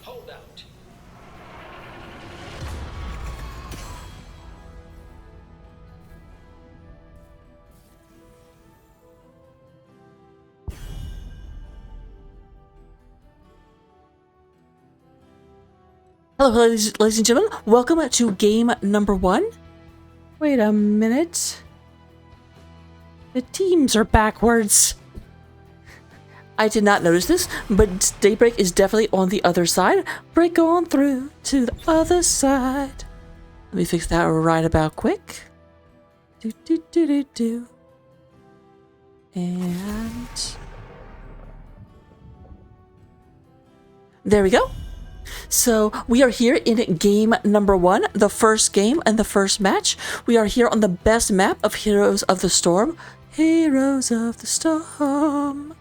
Hold out. Hello, ladies and gentlemen. Welcome to game number 1. Wait a minute. The teams are backwards. I did not notice this, but Daybreak is definitely on the other side. Break on through to the other side. Let me fix that right about quick. Do do do do do. And there we go. So we are here in game number 1, the first game and the first match. We are here on the best map of Heroes of the Storm. Heroes of the Storm.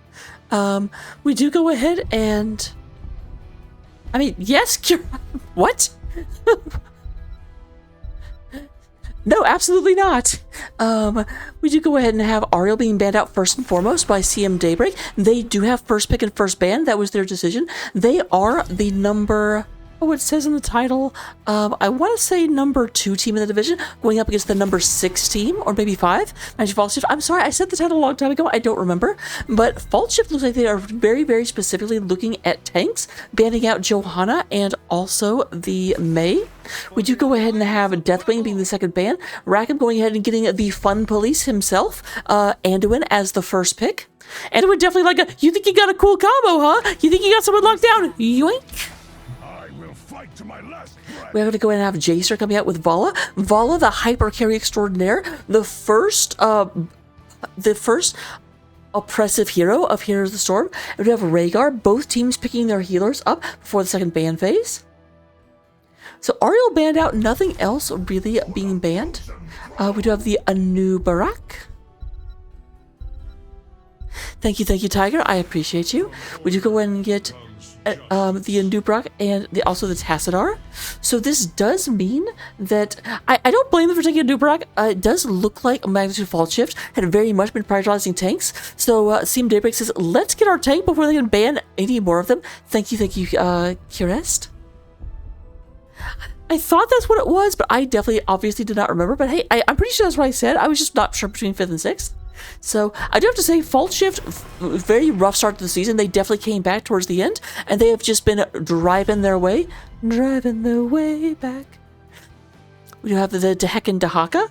We do go ahead and... I mean, yes, what? No, absolutely not. We do go ahead and have Ariel being banned out first and foremost by CM Daybreak. They do have first pick and first ban. That was their decision. They are the number... Oh, it says in the title, I want to say number 2 team in the division, going up against the number 6 team, or maybe 5. Magic Fault Shift. I'm sorry, I said the title a long time ago. I don't remember. But Fault Shift looks like they are very, very specifically looking at tanks, banning out Johanna and also the May. We do go ahead and have Deathwing being the second ban, Rackham going ahead and getting the Fun Police himself, Anduin as the first pick. Anduin definitely like you think you got a cool combo, huh? You think you got someone locked down? Yoink! To my last breath. We're going to go ahead and have Jacer coming out with Vala. Vala, the hyper carry extraordinaire, the first oppressive hero of Heroes of the Storm. And we have Rhaegar, both teams picking their healers up before the second ban phase. So Ariel banned out, nothing else really being banned. We do have the Anu Barak. Thank you, Tiger. I appreciate you. We do go ahead and get the Andubrak and also the Tassadar. So this does mean that I don't blame them for taking Andubrak. It does look like Magnitude Fault Shift had very much been prioritizing tanks. So CM Daybreak says, let's get our tank before they can ban any more of them. Thank you, Curest. I thought that's what it was, but I definitely obviously did not remember. But hey, I'm pretty sure that's what I said. I was just not sure between 5th and 6th. So I do have to say, Fault Shift, very rough start to the season. They definitely came back towards the end, and they have just been driving their way back. We do have the Dehek Dahaka.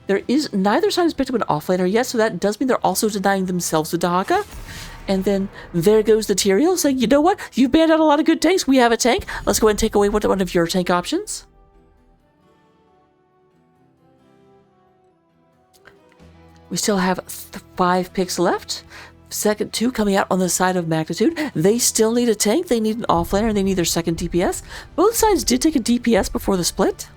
There is neither side has picked up an offlaner yet, so that does mean they're also denying themselves the Dahaka. And then there goes the Tyrael saying, you know what? You've banned out a lot of good tanks. We have a tank. Let's go ahead and take away one of your tank options. We still have 5 picks left. Second 2 coming out on the side of Magnitude. They still need a tank. They need an offlaner, and they need their second DPS. Both sides did take a DPS before the split.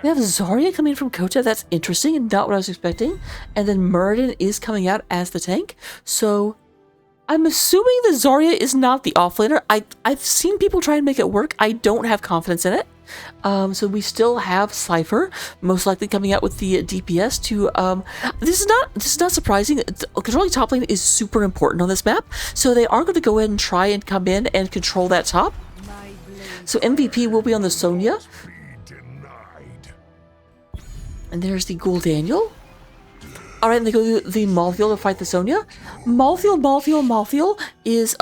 We have Zarya coming in from Kota. That's interesting and not what I was expecting. And then Muradin is coming out as the tank. So I'm assuming that Zarya is not the offlaner. I've seen people try and make it work. I don't have confidence in it. So we still have Cypher, most likely coming out with the DPS to, this is not surprising. Controlling top lane is super important on this map, so they are going to go ahead and try and come in and control that top. So MVP will be on the Sonya. And there's the Ghoul Daniel. Alright, and they go to the Malthael to fight the Sonya. Malthael is,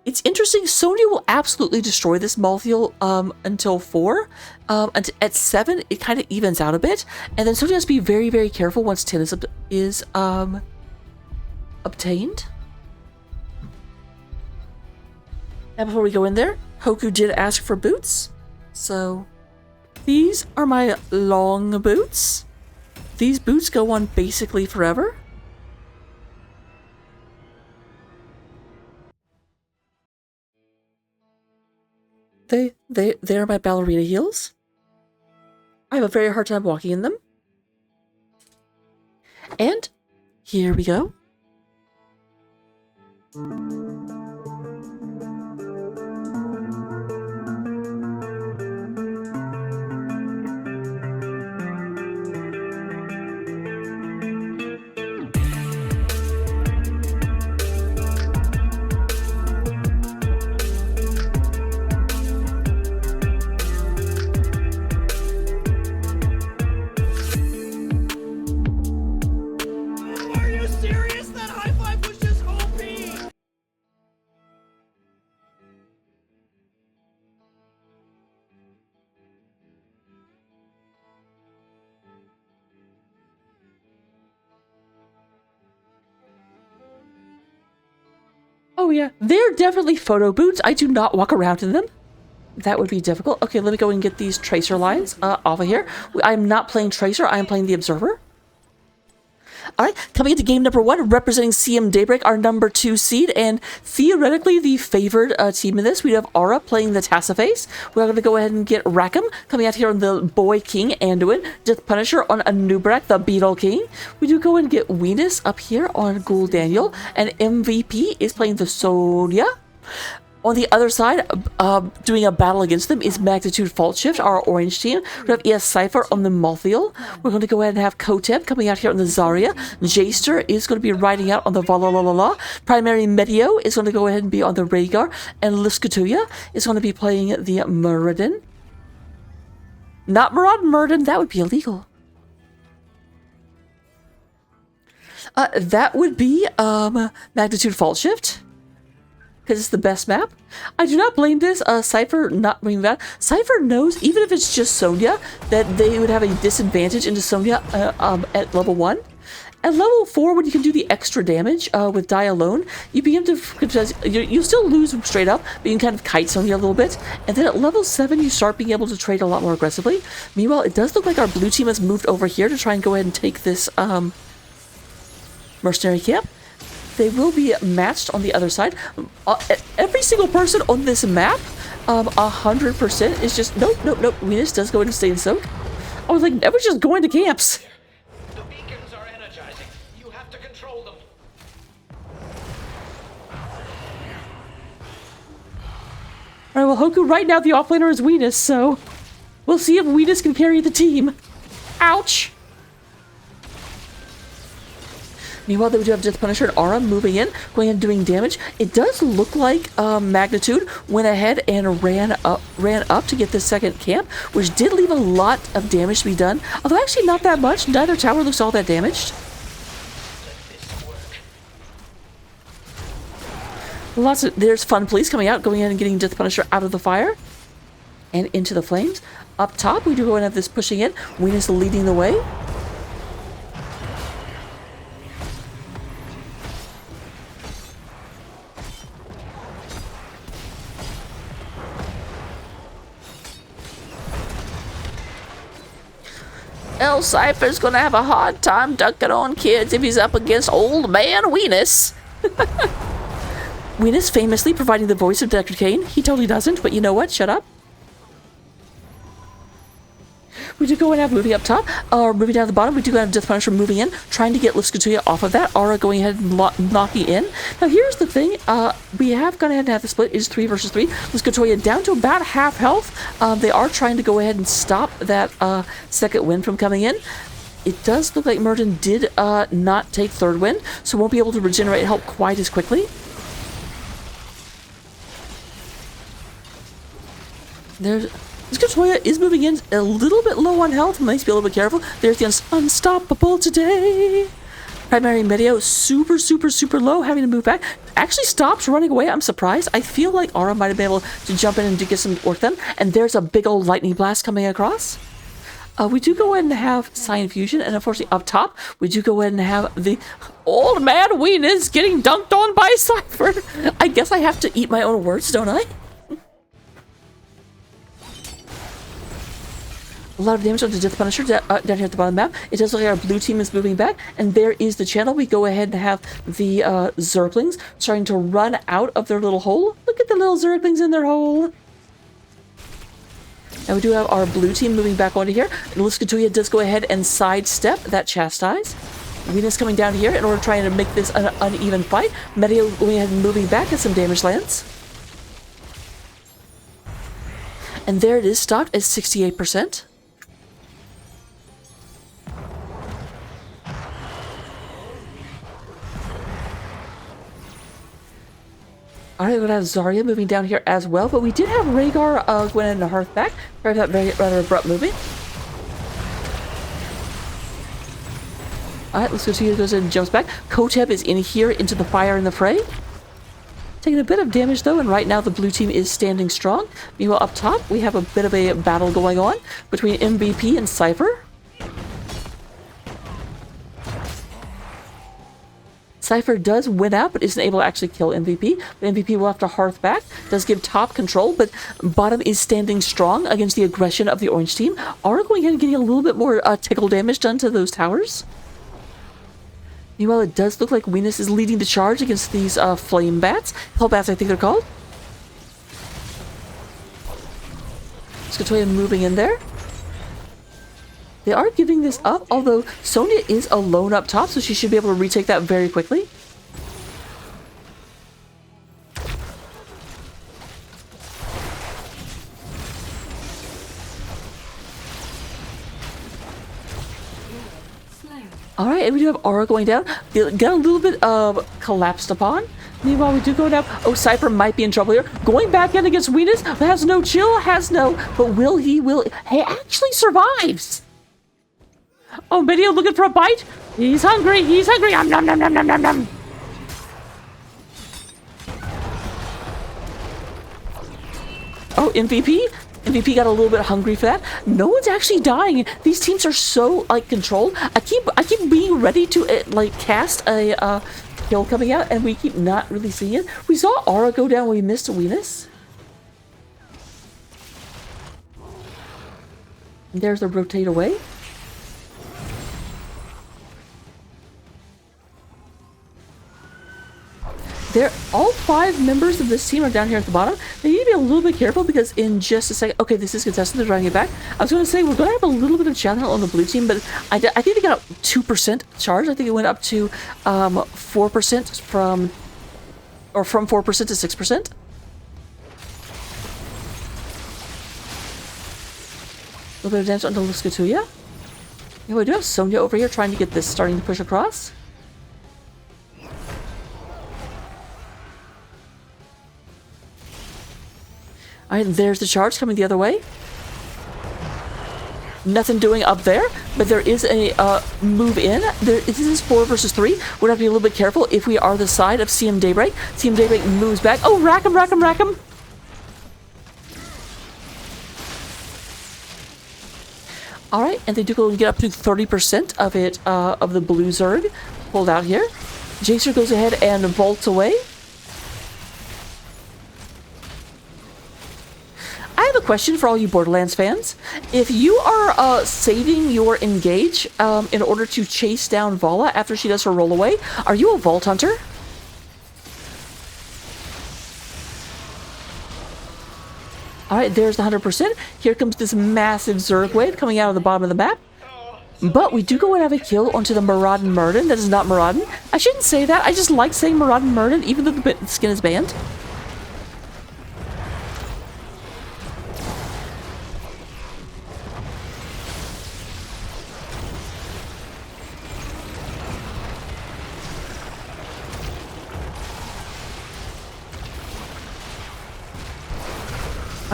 it's interesting. Sonya will absolutely destroy this Malthael until 4. At 7, it kind of evens out a bit. And then Sonya has to be very, very careful once 10 is obtained. And before we go in there, Hoku did ask for boots. So these are my long boots. These boots go on basically forever. They are my ballerina heels. I have a very hard time walking in them. And here we go. Oh yeah, they're definitely photo boots. I do not walk around in them. That would be difficult. Okay, let me go and get these tracer lines off of here. I'm not playing tracer, I am playing the observer. Alright, coming into game number 1, representing CM Daybreak, our number 2 seed, and theoretically the favored team in this. We have Aura playing the Tassaface. We're going to go ahead and get Rackham coming out here on the Boy King, Anduin. Death Punisher on Anubrak, the Beetle King. We do go and get Weenus up here on Ghoul Daniel, and MVP is playing the Sonya. On the other side, doing a battle against them is Magnitude Fault Shift, our orange team. We have ES Cypher on the Malthiel. We're going to go ahead and have Kotep coming out here on the Zarya. Jaster is going to be riding out on the Valalalala. Primary Medio is going to go ahead and be on the Rhaegar. And Liskatuya is going to be playing the Muradin. Not Muradin, that would be illegal. That would be Magnitude Fault Shift, because it's the best map. I do not blame this. Cypher not bringing that. Cypher knows, even if it's just Sonya, that they would have a disadvantage into Sonya at level 1. At level 4, when you can do the extra damage with Die Alone, you begin to... You still lose straight up, but you can kind of kite Sonya a little bit. And then at level 7, you start being able to trade a lot more aggressively. Meanwhile, it does look like our blue team has moved over here to try and go ahead and take this mercenary camp. They will be matched on the other side. Every single person on this map, 100% is just... Nope. Venus does go in and stay in soak. I was like, never just going to camps. The beacons are energizing. You have to control them. Alright, well, Hoku, right now the offlaner is Venus, so... We'll see if Venus can carry the team. Ouch! Meanwhile, they do have Death Punisher and Aura moving in, going and doing damage. It does look like Magnitude went ahead and ran up to get the second camp, which did leave a lot of damage to be done. Although actually not that much. Neither tower looks all that damaged. There's Fun Police coming out, going in and getting Death Punisher out of the fire and into the flames. Up top, we do go and have this pushing in. Venus leading the way. El Cypher's gonna have a hard time dunking on kids if he's up against old man Venus. Venus famously providing the voice of Deckard Cain. He totally doesn't, but you know what? Shut up. We do go and have moving up top, or moving down at the bottom. We do have Death Punisher moving in, trying to get Liskatuya off of that. Aura going ahead and knocking in. Now here's the thing, we have gone ahead and have the split. It is 3 versus 3. Liskatuya down to about half health. They are trying to go ahead and stop that second wind from coming in. It does look like Merton did not take third wind, so won't be able to regenerate help quite as quickly. Liskatuya is moving in a little bit low on health. Might be a little bit careful. There's the unstoppable today. Primary Medio super low, having to move back. Actually stops running away. I'm surprised. I feel like Aura might have been able to jump in and to get some work done. And there's a big old lightning blast coming across. We do go ahead and have Cyan Fusion, and unfortunately up top, we do go ahead and have the old man Venus getting dunked on by Cypher. I guess I have to eat my own words, don't I? A lot of damage on the Death Punisher down here at the bottom of the map. It does look like our blue team is moving back, and there is the channel. We go ahead and have the Zerglings starting to run out of their little hole. Look at the little Zerglings in their hole. And we do have our blue team moving back onto here. Liskatuya does go ahead and sidestep that Chastise. Venus coming down here in order to try and make this an uneven fight. Medio going ahead and moving back as some damage lands. And there it is, stopped at 68%. Alright, we're going to have Zarya moving down here as well, but we did have Rhaegar going in the Hearth back. Sorry for that rather abrupt movement. Alright, let's go see who goes in and jumps back. Kotep is in here into the fire and the fray. Taking a bit of damage though, and right now the blue team is standing strong. Meanwhile, up top, we have a bit of a battle going on between MVP and Cypher. Cypher does win out, but isn't able to actually kill MVP. But MVP will have to hearth back. Does give top control, but bottom is standing strong against the aggression of the orange team. Are going ahead and getting a little bit more tickle damage done to those towers. Meanwhile, it does look like Venus is leading the charge against these flame bats. Hell bats, I think they're called. Skatoya moving in there. They are giving this up, although Sonya is alone up top, so she should be able to retake that very quickly. Alright, and we do have Aura going down. Got a little bit of collapsed upon. Meanwhile, we do go down. Oh, Cypher might be in trouble here. Going back in against Venus. Has no chill, has no. But will he? He actually survives. Oh, Benio looking for a bite. He's hungry. He's hungry. Nom, nom, nom, nom, nom, nom, nom. Oh, MVP? MVP got a little bit hungry for that. No one's actually dying. These teams are so like controlled. I keep being ready to like cast a kill coming out, and we keep not really seeing it. We saw Aura go down. We missed Venus. There's the rotate away. All 5 members of this team are down here at the bottom. They need to be a little bit careful because in just a second... Okay, this is contested. They're driving it back. I was going to say, we're going to have a little bit of challenge on the blue team, but I think they got 2% charge. I think it went up to 4% from 4% to 6%. A little bit of damage onto Luskatuya. Yeah, we do have Sonya over here trying to get this starting to push across. Alright, there's the charge coming the other way. Nothing doing up there, but there is a move in. This is 4 versus 3. We're going to have to be a little bit careful if we are the side of CM Daybreak. CM Daybreak moves back. Oh, rack him, rack him, rack him. Alright, and they do go and get up to 30% of it, of the blue Zerg pulled out here. Jacer goes ahead and vaults away. I have a question for all you Borderlands fans. If you are saving your engage in order to chase down Vala after she does her roll away, are you a Vault Hunter? Alright, there's the 100%. Here comes this massive Zerg wave coming out of the bottom of the map. But we do go and have a kill onto the Maraudin Murden. That is not Maraudin. I shouldn't say that. I just like saying Maraudin Murden, even though the skin is banned.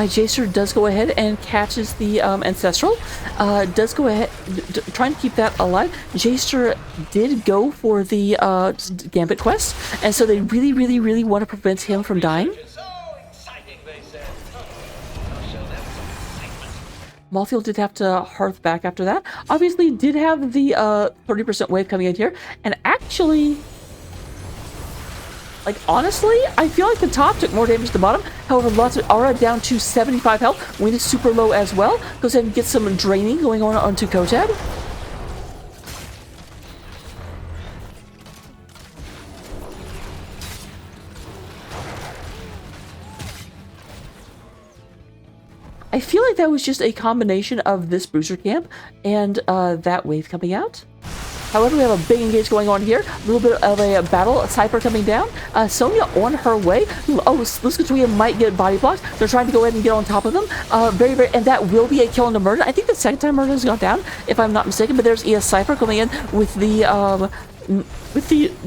Jacer does go ahead and catches the Ancestral. Does go ahead, trying to keep that alive. Jacer did go for the Gambit quest, and so they really, really, really want to prevent him from dying. Malthiel did have to hearth back after that. Obviously, did have the 30% wave coming in here, and actually... Like, honestly, I feel like the top took more damage than the bottom. However, lots of Aura down to 75 health. Wind is super low as well. Goes ahead and gets some draining going on onto Kotad. I feel like that was just a combination of this booster camp and that wave coming out. However, we have a big engage going on here. A little bit of a battle. Cypher coming down. Sonya on her way. Oh, Luskatuya might get body blocked. They're trying to go ahead and get on top of them. And that will be a kill on the Murder. I think the second time Murder has gone down, if I'm not mistaken. But there's ES Cypher coming in with the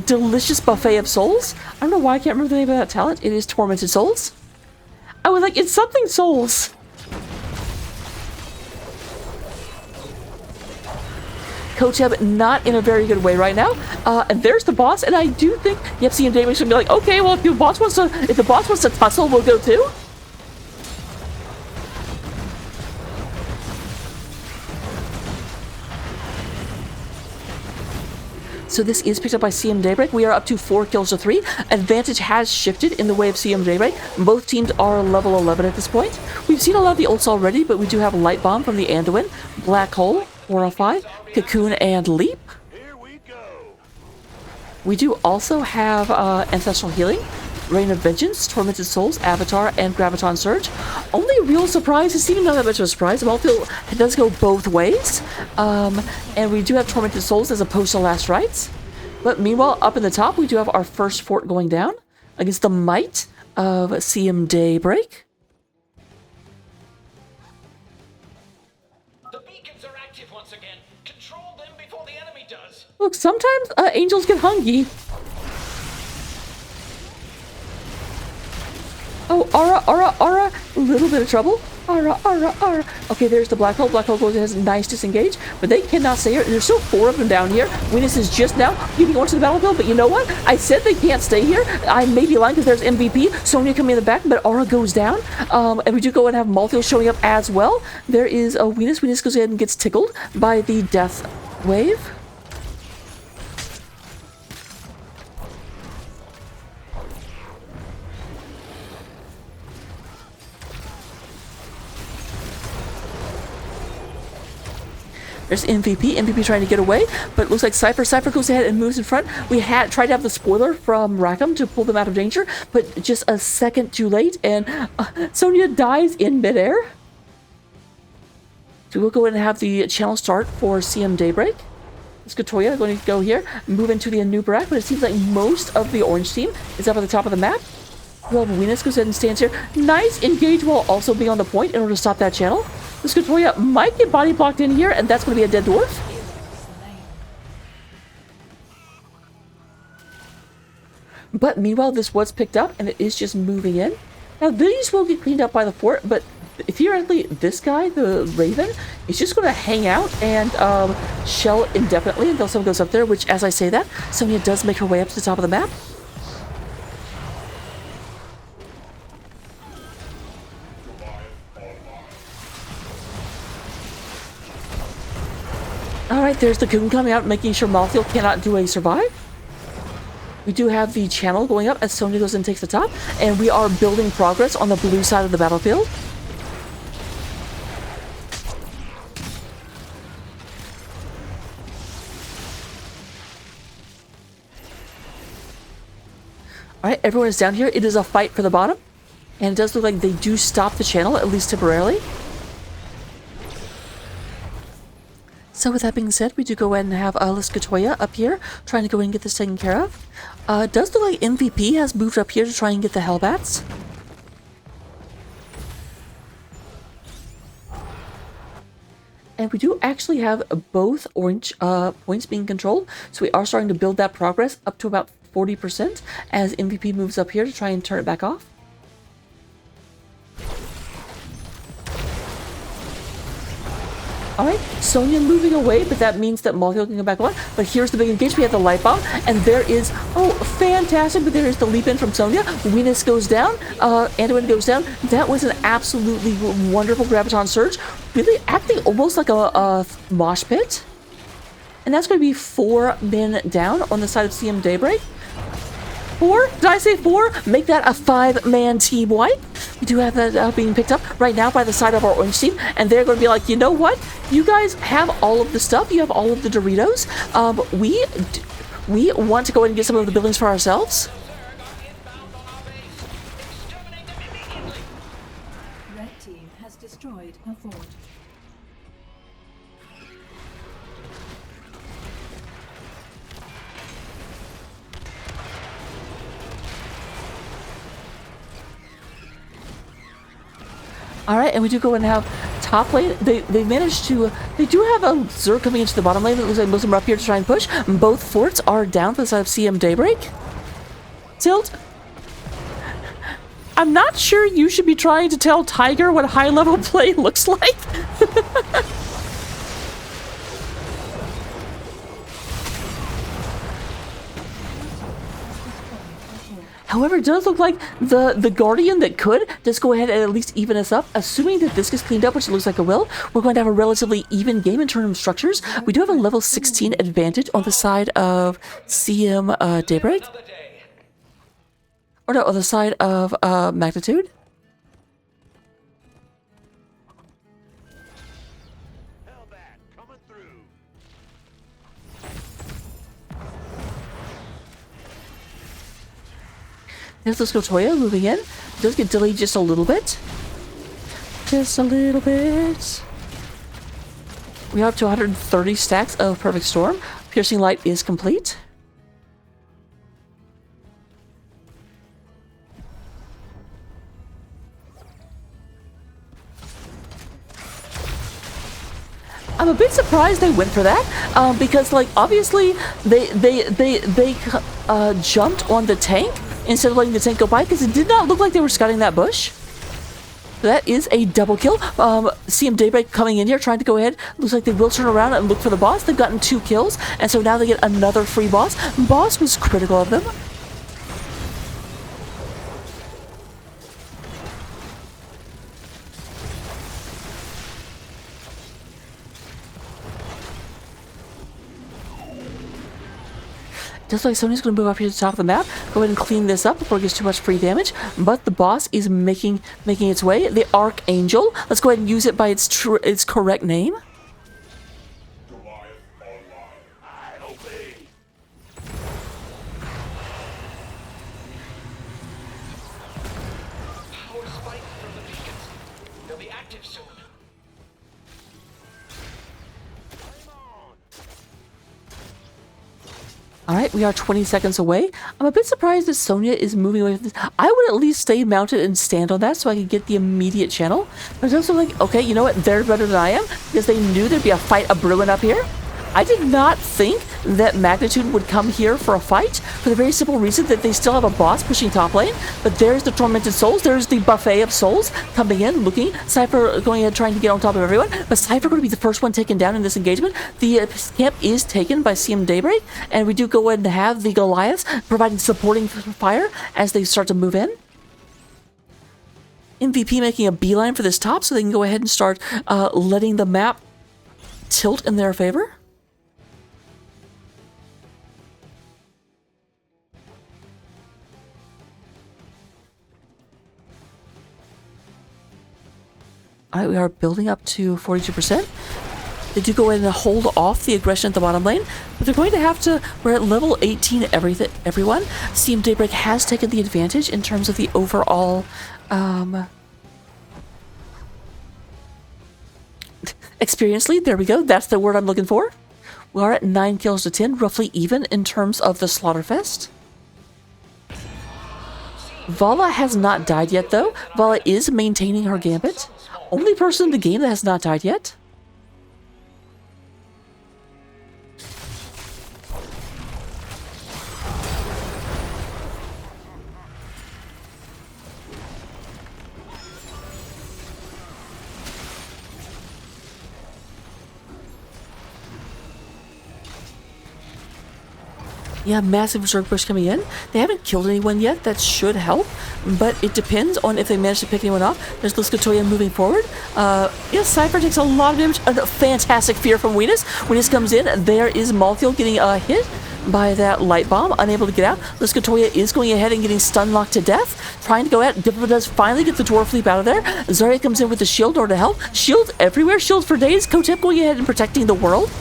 delicious buffet of souls. I don't know why I can't remember the name of that talent. It is Tormented Souls. I was like, it's something souls. Koteb not in a very good way right now, and there's the boss. And I do think CM Daybreak's gonna be like, okay, well if the boss wants to tussle, we'll go too. So this is picked up by CM Daybreak. We are up to 4 kills to 3. Advantage has shifted in the way of CM Daybreak. Both teams are level 11 at this point. We've seen a lot of the ults already, but we do have Light Bomb from the Anduin, Black Hole, 405, Cocoon, and Leap. Here we go. We do also have Ancestral Healing, Reign of Vengeance, Tormented Souls, Avatar, and Graviton Surge. Only real surprise is even not that much of a surprise. Malthael does go both ways. And we do have Tormented Souls as opposed to Last Rites. But meanwhile, up in the top, we do have our first fort going down against the might of CM Daybreak. The beacons are active once again. Control them before the enemy does. Look, sometimes angels get hungry. Oh, Aura, a little bit of trouble. Aura. Okay, there's the Black Hole. Black Hole goes and has a nice disengage, but they cannot stay here. There's still 4 of them down here. Venus is just now getting onto the battlefield, but you know what? I said they can't stay here. I may be lying because there's MVP. Sonya coming in the back, but Aura goes down. And we do go and have Malthael showing up as well. There is a Venus. Venus goes ahead and gets tickled by the Death Wave. There's MVP. MVP trying to get away, but it looks like Cypher. Cypher goes ahead and moves in front. We had tried to have the spoiler from Rackham to pull them out of danger, but just a second too late, and Sonya dies in midair. So we'll go ahead and have the channel start for CM Daybreak. Skatoya going to go here, move into the Anubarak, but it seems like most of the orange team is up at the top of the map. Well, Venus goes ahead and stands here. Nice engage while also being on the point in order to stop that channel. Skatoya might get body blocked in here, and that's going to be a dead dwarf. But meanwhile, this was picked up, and it is just moving in. Now, these will get cleaned up by the fort, but theoretically, this guy, the Raven, is just going to hang out and shell indefinitely until someone goes up there, which, as I say that, Sonya does make her way up to the top of the map. Alright, there's the Cocoon coming out, making sure Malthael cannot do a survive. We do have the channel going up as Sonya goes and takes the top, and we are building progress on the blue side of the battlefield. Alright, everyone is down here. It is a fight for the bottom, and it does look like they do stop the channel, at least temporarily. So with that being said, we do go ahead and have Skatoya up here, trying to go in and get this taken care of. It does look like MVP has moved up here to try and get the Hellbats. And we do actually have both orange points being controlled, so we are starting to build that progress up to about 40% as MVP moves up here to try and turn it back off. Alright, Sonya moving away, but that means that Malthael can go back on. But here's the big engagement. We have the Light Bomb, and there is, oh, fantastic, but there is the leap in from Sonya. Venus goes down, Anduin goes down. That was an absolutely wonderful Graviton Surge. Really acting almost like a mosh pit. And that's going to be 4 men down on the side of CM Daybreak. 4? Did I say 4? Make that a 5-man team wipe. We do have that being picked up right now by the side of our orange team, and they're going to be like, you know what? You guys have all of the stuff. You have all of the Doritos. We want to go ahead and get some of the buildings for ourselves. Red team has destroyed a fort. Alright, and we do go and have top lane. They managed to, they do have a Zerg coming into the bottom lane. It looks like most of them are up here to try and push. Both forts are down for the side of CM Daybreak. Tilt. I'm not sure you should be trying to tell Tiger what high level play looks like. However, it does look like the Guardian that could just go ahead and at least even us up. Assuming that this gets cleaned up, which it looks like it will, we're going to have a relatively even game in terms of structures. We do have a level 16 advantage on the side of CM Daybreak. Another day. Or no, on the side of Magnitude. Hellbat coming through. There's the Scotoya moving in. Does get delayed just a little bit. Just a little bit. We are up to 130 stacks of Perfect Storm. Piercing Light is complete. I'm a bit surprised they went for that, because like obviously they jumped on the tank instead of letting the tank go by, because it did not look like they were scouting that bush. That is a double kill. CM Daybreak coming in here, trying to go ahead. Looks like they will turn around and look for the boss. They've gotten 2 kills, and so now they get another free boss. Boss was critical of them. Just like Sonya's going to move up here to the top of the map, go ahead and clean this up before it gets too much free damage. But the boss is making its way. The Archangel. Let's go ahead and use it by its correct name. Power spike from the beacons. They'll be active soon. Alright, we are 20 seconds away. I'm a bit surprised that Sonya is moving away from this. I would at least stay mounted and stand on that so I can get the immediate channel. But it's also like, okay, you know what? They're better than I am because they knew there'd be a fight a-brewing up here. I did not think that Magnitude would come here for a fight for the very simple reason that they still have a boss pushing top lane. But there's the Tormented Souls. There's the buffet of souls coming in, looking. Cypher going ahead trying to get on top of everyone. But Cypher going to be the first one taken down in this engagement. The camp is taken by CM Daybreak. And we do go ahead and have the Goliaths providing supporting fire as they start to move in. MVP making a beeline for this top so they can go ahead and start letting the map tilt in their favor. Alright, we are building up to 42%. They do go ahead and hold off the aggression at the bottom lane, but they're going to have to. We're at level 18 everyone. CM Daybreak has taken the advantage in terms of the overall experience lead. There we go. That's the word I'm looking for. We are at 9 kills to 10, roughly even in terms of the Slaughterfest. Vala has not died yet, though. Vala is maintaining her gambit. Only person in the game that has not died yet. Yeah, massive Zerg push coming in. They haven't killed anyone yet. That should help, but it depends on if they manage to pick anyone off. There's Liskatoya moving forward. Yeah, Cypher takes a lot of damage. A fantastic fear from Weenus. Weenus comes in. There is Malthiel getting hit by that light bomb, unable to get out. Liskatoya is going ahead and getting stun locked to death. Trying to go out. Dipper does finally get the Dwarf Leap out of there. Zarya comes in with the shield door to help. Shield everywhere. Shield for days. Kotep going ahead and protecting the world.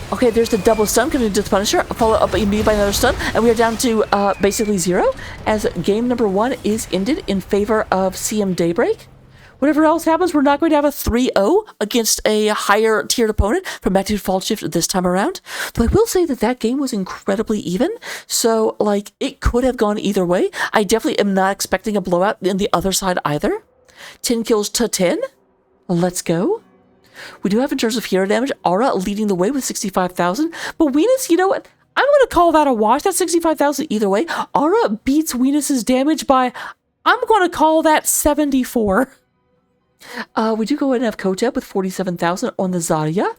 Okay, there's the double stun coming into the Punisher, followed up immediately by another stun, and we are down to basically 0, as game number 1 is ended in favor of CM Daybreak. Whatever else happens, we're not going to have a 3-0 against a higher tiered opponent from Magnitude Fault Shift this time around. But I will say that that game was incredibly even, so like it could have gone either way. I definitely am not expecting a blowout in the other side either. 10 kills to 10. Let's go. We do have, in terms of hero damage, Aura leading the way with 65,000. But Weenus, you know what? I'm going to call that a wash. That's 65,000 either way. Aura beats Weenus's damage by, I'm going to call that 74. We do go ahead and have Kotep with 47,000 on the Zarya.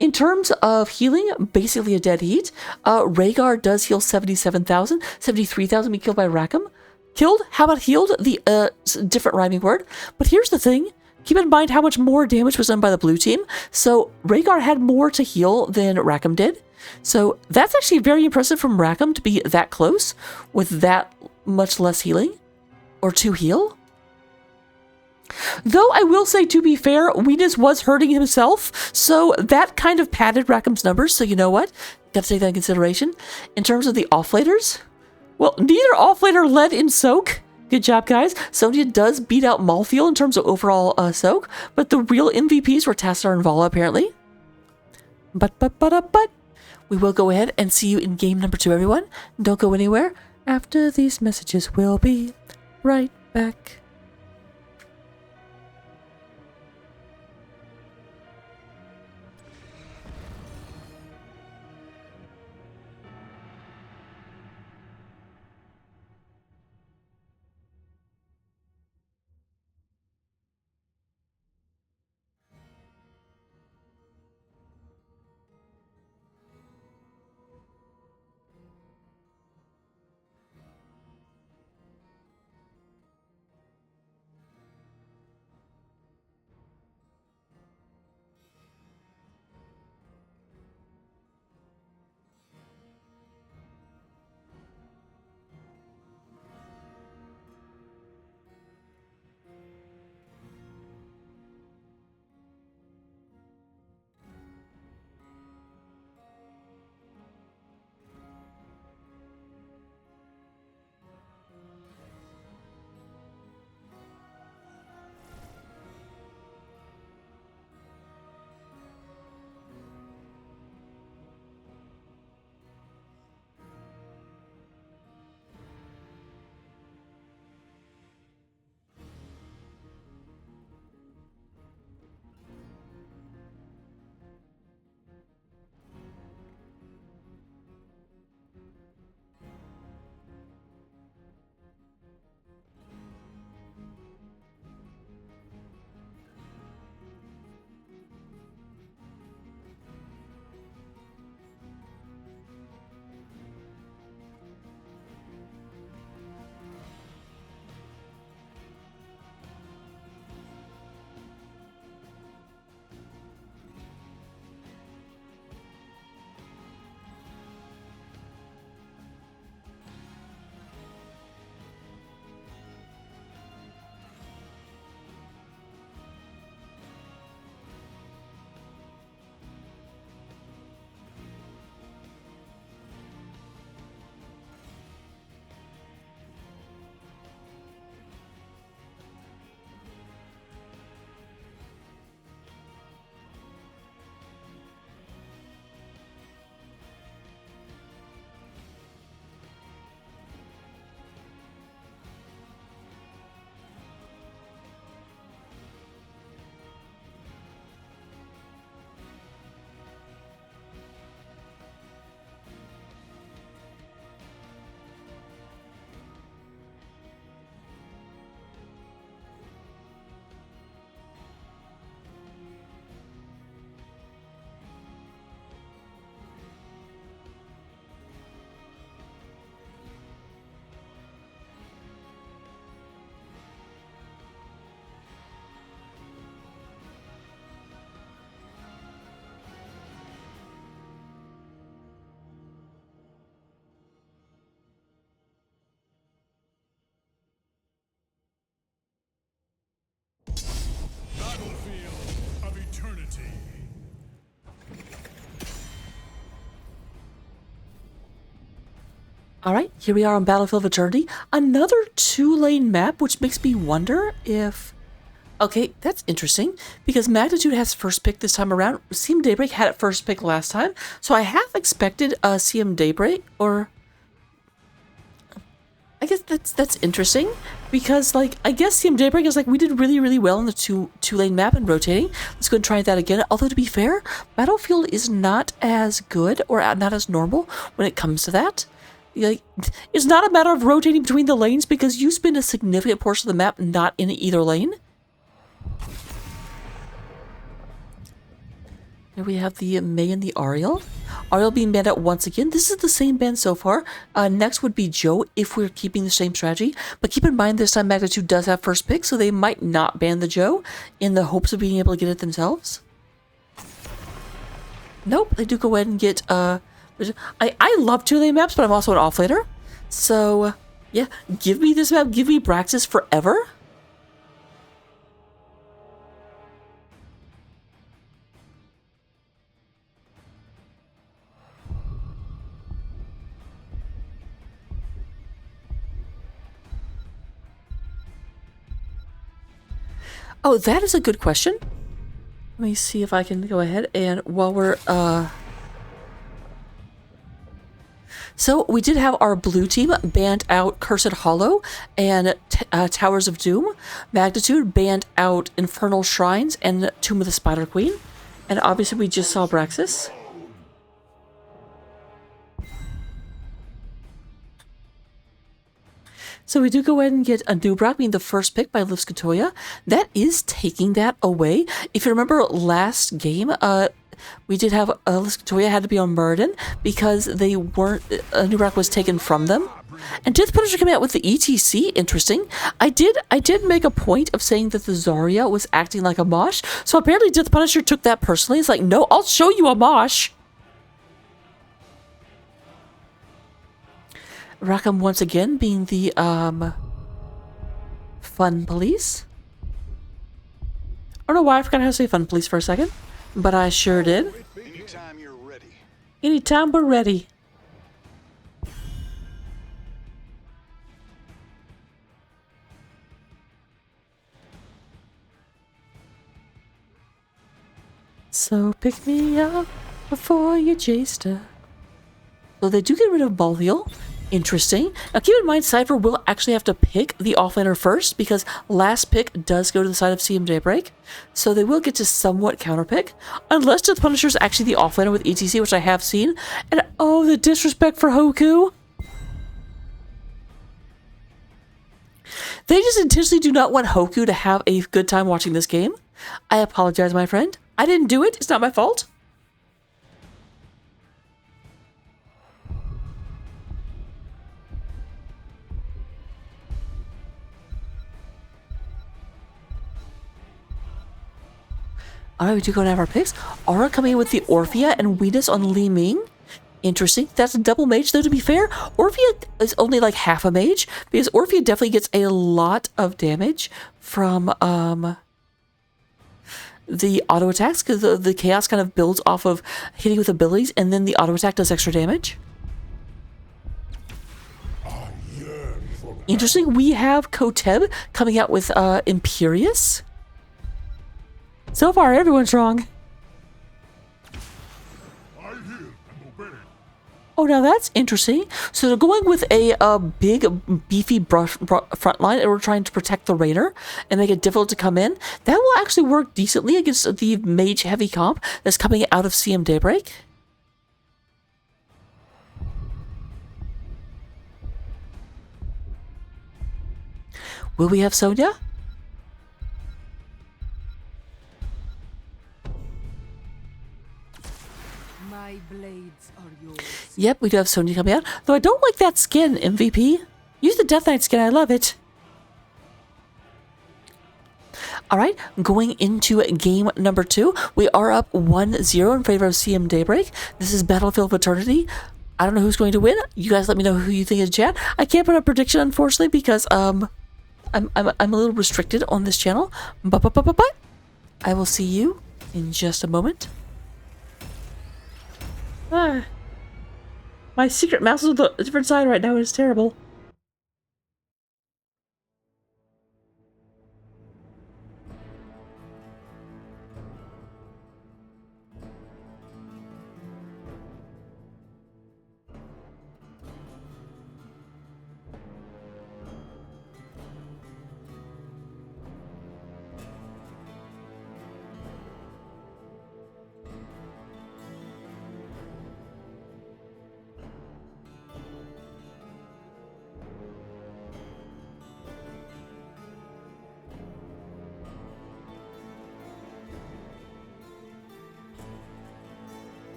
In terms of healing, basically a dead heat. Rhaegar does heal 77,000, 73,000 be killed by Rackham. Killed? How about healed? The different rhyming word. But here's the thing. Keep in mind how much more damage was done by the blue team. So Rhaegar had more to heal than Rackham did. So that's actually very impressive from Rackham to be that close with that much less healing. Or to heal. Though I will say, to be fair, Weenus was hurting himself, so that kind of padded Rackham's numbers, so you know what? Gotta take that in consideration. In terms of the offlaters, well, neither offlater led in soak. Good job, guys. Sonya does beat out Malthael in terms of overall soak, but the real MVPs were Tassadar and Vala, apparently. But, we will go ahead and see you in game number 2, everyone. Don't go anywhere. After these messages, we'll be right back. All right, here we are on Battlefield of Eternity. Another 2-lane map, which makes me wonder if... Okay, that's interesting, because Magnitude has first pick this time around. CM Daybreak had it first pick last time, so I half expected CM Daybreak, or... I guess that's interesting, because, like, I guess CM Daybreak is like, we did really, really well on the two-lane map and rotating. Let's go and try that again. Although, to be fair, Battlefield is not as good, or not as normal when it comes to that. Like, it's not a matter of rotating between the lanes, because you spend a significant portion of the map not in either lane. Here we have the May and the Ariel. Ariel being banned out once again. This is the same ban so far. Next would be Joe if we're keeping the same strategy. But keep in mind this time Magnitude does have first pick, so they might not ban the Joe in the hopes of being able to get it themselves. Nope, they do go ahead and get... I love 2-lane maps, but I'm also an offlaner. So, yeah, give me this map. Give me Braxis forever. Oh, that is a good question. Let me see if I can go ahead and while we're, So we did have our blue team banned out Cursed Hollow and Towers of Doom. Magnitude banned out Infernal Shrines and Tomb of the Spider Queen. And obviously we just saw Braxis. So we do go ahead and get a Dubrak being the first pick by Liv Skatoya. That is taking that away. If you remember last game, we did have Liv Skatoya had to be on Muradin because they weren't, Dubrak was taken from them. And Death Punisher coming out with the ETC, interesting. I did make a point of saying that the Zarya was acting like a mosh. So apparently Death Punisher took that personally. It's like, no, I'll show you a mosh. Rackham once again being the fun police. I don't know why I forgot how to say fun police for a second, but I sure did. Anytime you're ready. Anytime we're ready. So pick me up before you chased her. So they do get rid of Balthiel. Interesting. Now keep in mind, Cypher will actually have to pick the offlaner first because last pick does go to the side of CM Daybreak. So they will get to somewhat counterpick. Unless the Punisher is actually the offlaner with ETC, which I have seen. And oh, the disrespect for Hoku. They just intentionally do not want Hoku to have a good time watching this game. I apologize, my friend. I didn't do it. It's not my fault. Alright, we do go and have our picks. Aura coming in with the Orphea and Weenus on Li Ming. Interesting. That's a double mage, though, to be fair. Orphea is only like half a mage, because Orphea definitely gets a lot of damage from the auto attacks, because the chaos kind of builds off of hitting with abilities, and then the auto attack does extra damage. Interesting. We have Koteb coming out with Imperious. So far, everyone's wrong. Oh, now that's interesting. So they're going with a big, beefy front line, and we're trying to protect the Raider and make it difficult to come in. That will actually work decently against the mage heavy comp that's coming out of CM Daybreak. Will we have Sonya? My blades are yours. Yep, we do have Sonya coming out. Though I don't like that skin, MVP. Use the Death Knight skin, I love it. Alright, going into game number 2. We are up 1-0 in favor of CM Daybreak. This is Battlefield of Eternity. I don't know who's going to win. You guys let me know who you think in chat. I can't put a prediction, unfortunately, because I'm a little restricted on this channel. But I will see you in just a moment. My secret mouse is on a different side right now. It's terrible.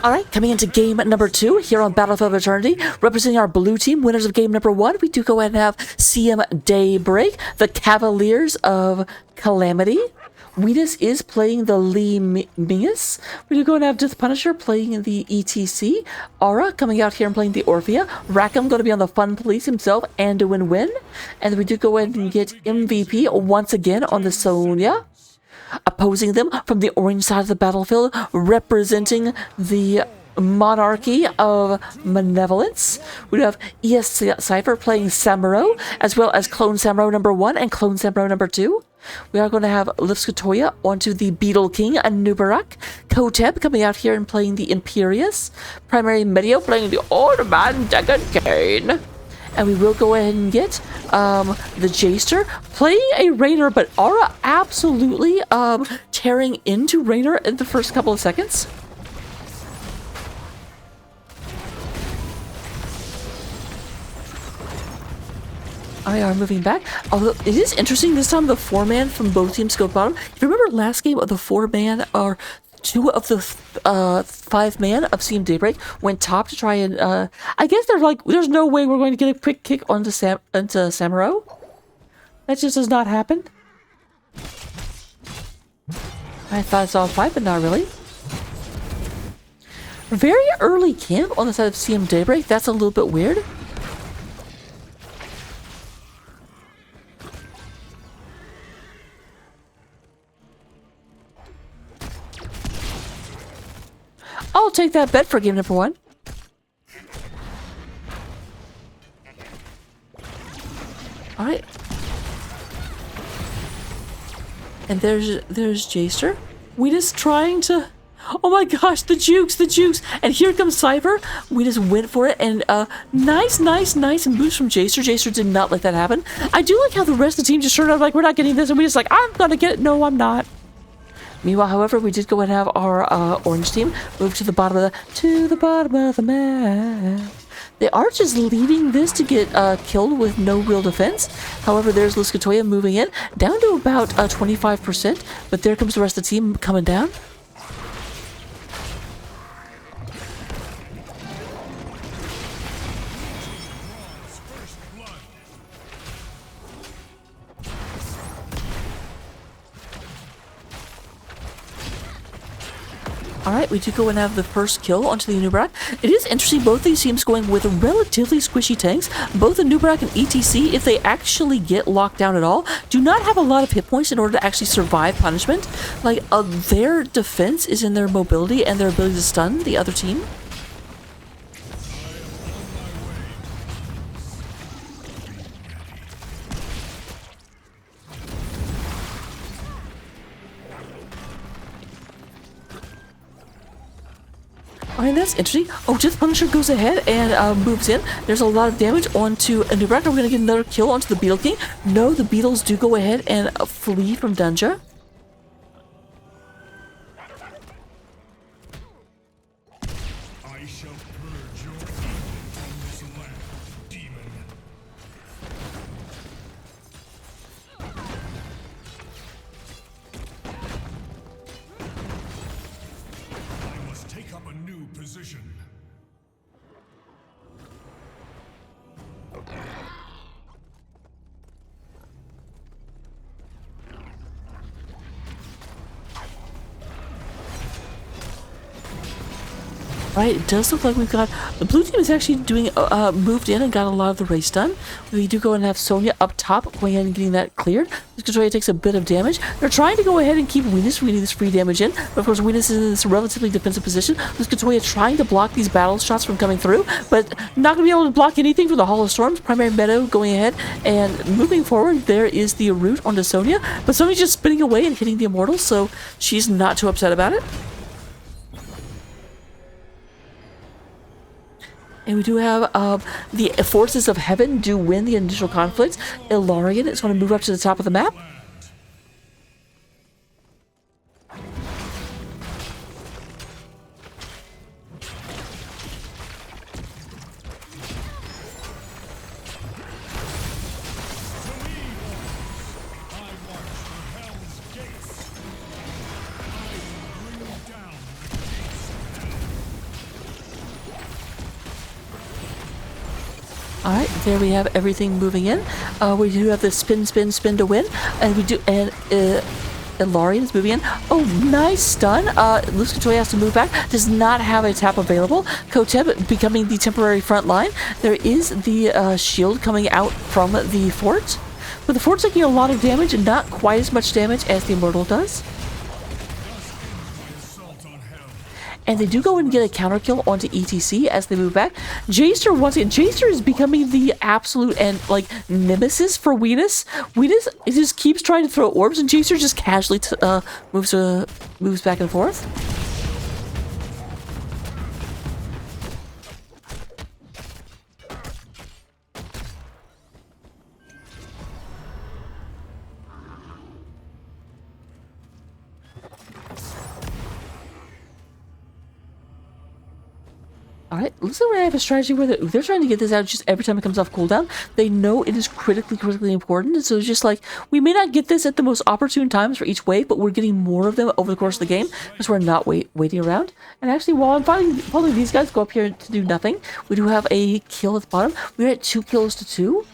All right, coming into game number 2 here on Battlefield of Eternity, representing our blue team, winners of game number 1, we do go ahead and have CM Daybreak, the Cavaliers of Calamity. Wheatus is playing the Lee Mingus. We do go and have Death Punisher playing the ETC. Aura coming out here and playing the Orphea. Rackham going to be on the Fun Police himself, and Win. And we do go ahead and get MVP once again on the Sonya. Opposing them from the orange side of the battlefield, representing the Monarchy of Malevolence. We have ES Cypher playing Samuro, as well as Clone Samuro number 1 and Clone Samuro number 2. We are going to have Livskatoya onto the Beetle King, Anubarak. Koteb coming out here and playing the Imperious. Primary Medio playing the Old Man Deckard Kane. And we will go ahead and get the Jaster playing a Raider, but Aura absolutely tearing into Raider in the first couple of seconds. I are moving back. Although it is interesting, this time the 4-man from both teams go bottom. If you remember last game, the 4-man are 2 of the 5-man of CM Daybreak went top to try and I guess they're like, there's no way we're going to get a quick kick onto Samuro. That just does not happen. I thought I saw a fight, but not really. Very early camp on the side of CM Daybreak. That's a little bit weird. I'll take that bet for game number 1. Alright. And there's Jaster. We just trying to... Oh my gosh, the jukes! And here comes Cypher. We just went for it, and nice boost from Jaster. Jaster did not let that happen. I do like how the rest of the team just turned out like, we're not getting this, and we just like, I'm gonna get it. No, I'm not. Meanwhile, however, we did go and have our orange team move to the bottom of the map. They are just leading this to get killed with no real defense. However, there's Livskatoya moving in down to about 25%, but there comes the rest of the team coming down. Alright, we do go and have the first kill onto the Anubarak. It is interesting, both these teams going with relatively squishy tanks. Both Anubarak and ETC, if they actually get locked down at all, do not have a lot of hit points in order to actually survive punishment. Like, their defense is in their mobility and their ability to stun the other team. Alright, that's interesting. Oh, Death Punisher goes ahead and moves in. There's a lot of damage onto Anubarak. We're going to get another kill onto the Beetle King. No, the Beetles do go ahead and flee from Dunja. I shall purge your evil from this land, demon. I must take up a new position. Right, it does look like we've got... The blue team is actually doing... moved in and got a lot of the race done. We do go and have Sonya up top, going ahead and getting that cleared. Livskatoya takes a bit of damage. They're trying to go ahead and keep Wheatus getting this free damage in. But of course, Wheatus is in this relatively defensive position. Livskatoya trying to block these battle shots from coming through, but not going to be able to block anything for the Hall of Storms. Primary Meadow going ahead and moving forward. There is the route onto Sonya. But Sonya's just spinning away and hitting the Immortals, so she's not too upset about it. And we do have the Forces of Heaven do win the initial conflict. Ilarion is going to move up to the top of the map. Alright, there we have everything moving in. We do have the spin, spin, spin to win. And we do, and Larian is moving in. Oh, nice stun. Luz Katoya has to move back. Does not have a tap available. Koteb becoming the temporary front line. There is the shield coming out from the fort. But the fort's taking a lot of damage and not quite as much damage as the Immortal does. And they do go and get a counter kill onto ETC as they move back. Jaster, once again, Jaster is becoming the absolute and like nemesis for Weenus. Weenus just keeps trying to throw orbs, and Jaster just casually moves back and forth. Alright, looks like we have a strategy where they're trying to get this out just every time it comes off cooldown. They know it is critically important, and so it's just like, we may not get this at the most opportune times for each wave, but we're getting more of them over the course of the game, because we're not waiting around. And actually, while I'm following these guys go up here to do nothing, we do have a kill at the bottom. We're at 2 kills to 2.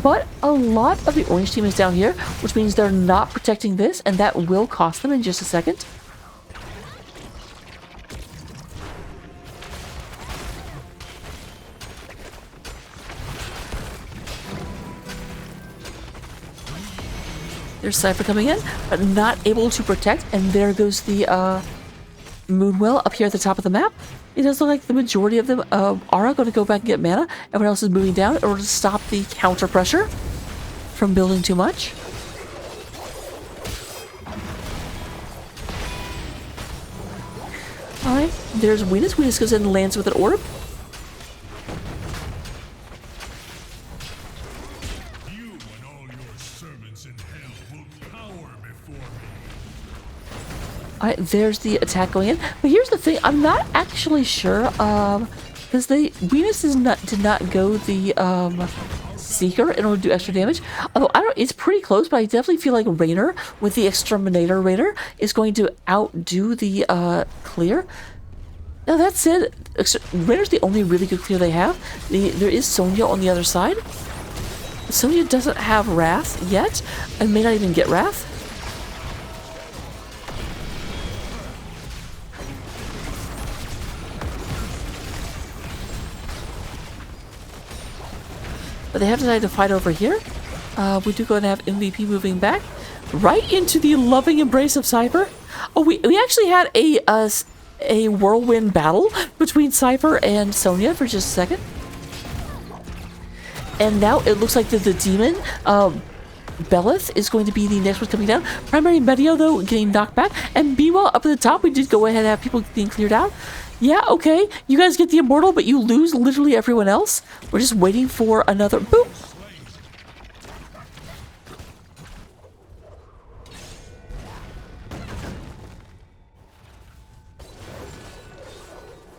But a lot of the orange team is down here, which means they're not protecting this, and that will cost them in just a second. There's Cypher coming in, but not able to protect, and there goes the Moonwell up here at the top of the map. It does look like the majority of them are going to go back and get mana. Everyone else is moving down in order to stop the counter pressure from building too much. Alright, there's Weenus. Weenus goes in and lands with an orb. Alright, there's the attack going in. But here's the thing, I'm not actually sure, because Weenus did not go the Seeker in order to do extra damage. Although it's pretty close, but I definitely feel like Raynor with the Exterminator Raider is going to outdo the clear. Now that said, Rainer's the only really good clear they have. There is Sonya on the other side. Sonya doesn't have Wrath yet, and may not even get Wrath. But they have decided to fight over here. We do go and have MVP moving back right into the loving embrace of Cypher. Oh, we actually had a whirlwind battle between Cypher and Sonya for just a second. And now it looks like the demon, Belith, is going to be the next one coming down. Primary Medio, though, getting knocked back. And meanwhile, up at the top, we did go ahead and have people being cleared out. Yeah, okay, you guys get the Immortal, but you lose literally everyone else. We're just waiting for another boop.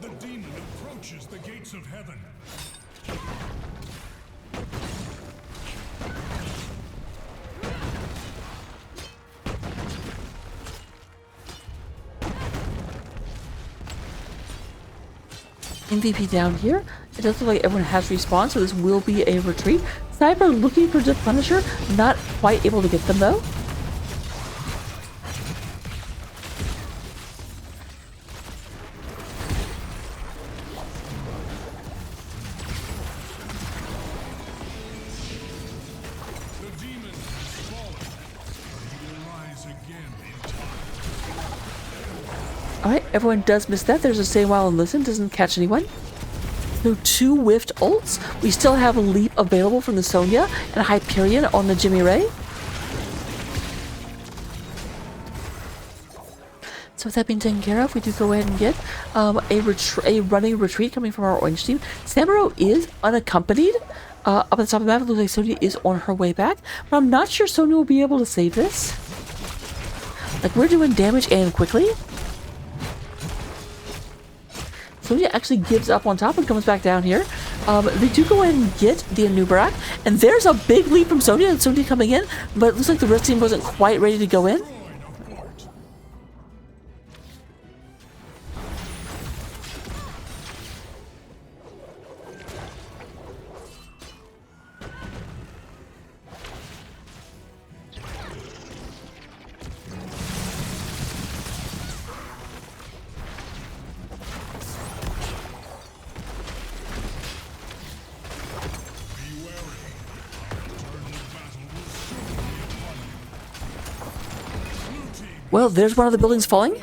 The demon approaches the gates of heaven. MVP down here. It does look like everyone has respawned, so this will be a retreat. Cypher looking for the Punisher, not quite able to get them though. The demon has fallen. He will rise again in time. Alright, everyone does miss that. There's a stay while and listen, doesn't catch anyone. So 2 whiffed ults. We still have a leap available from the Sonya and a Hyperion on the Jimmy Ray. So with that being taken care of, we do go ahead and get a running retreat coming from our orange team. Samuro is unaccompanied. Up at the top of the map, it looks like Sonya is on her way back. But I'm not sure Sonya will be able to save this. Like, we're doing damage and quickly. Sonya actually gives up on top and comes back down here. They do go ahead and get the Anubarak, and there's a big leap from Sonya, and Sonya coming in, but it looks like the rest team wasn't quite ready to go in. Well, there's one of the buildings falling.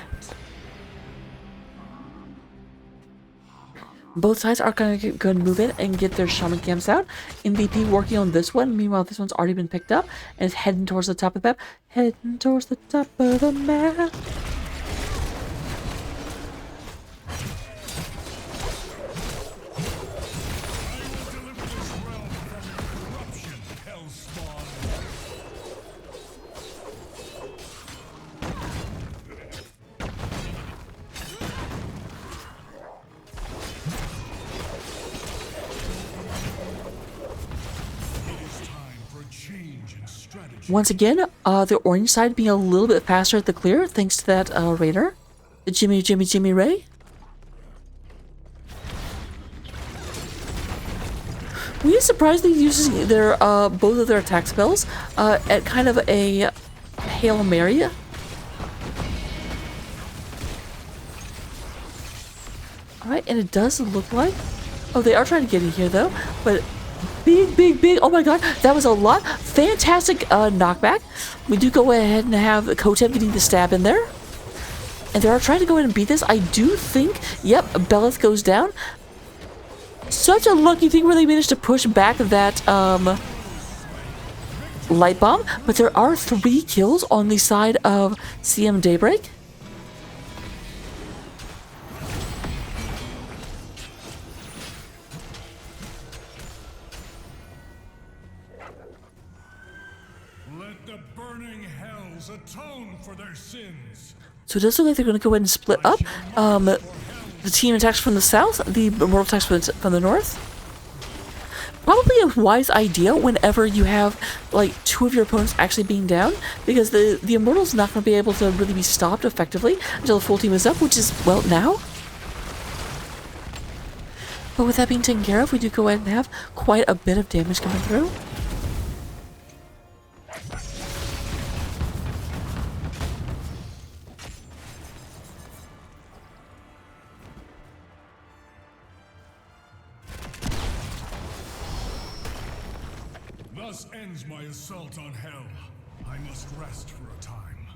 Both sides are going to move in and get their shaman camps out. MVP working on this one. Meanwhile, this one's already been picked up and is heading towards the top of the map. Heading towards the top of the map. Once again, the orange side being a little bit faster at the clear, thanks to that raider. The Jimmy Ray. We surprisingly using their both of their attack spells at kind of a Hail Mary. Alright, and it does look like... Oh, they are trying to get in here though, but... Big, oh my god, that was a lot. Fantastic knockback. We do go ahead and have Kotem getting the stab in there. And they are trying to go ahead and beat this. I do think, yep, Belith goes down. Such a lucky thing where they managed to push back that light bomb. But there are 3 kills on the side of CM Daybreak. Atone for their sins. So it does look like they're going to go ahead and split up. The team attacks from the south, the immortal attacks from the north. Probably a wise idea whenever you have like 2 of your opponents actually being down, because the immortal's not going to be able to really be stopped effectively until the full team is up, which is, well, now. But with that being taken care of, we do go ahead and have quite a bit of damage coming through. Thus ends my assault on hell. I must rest for a time.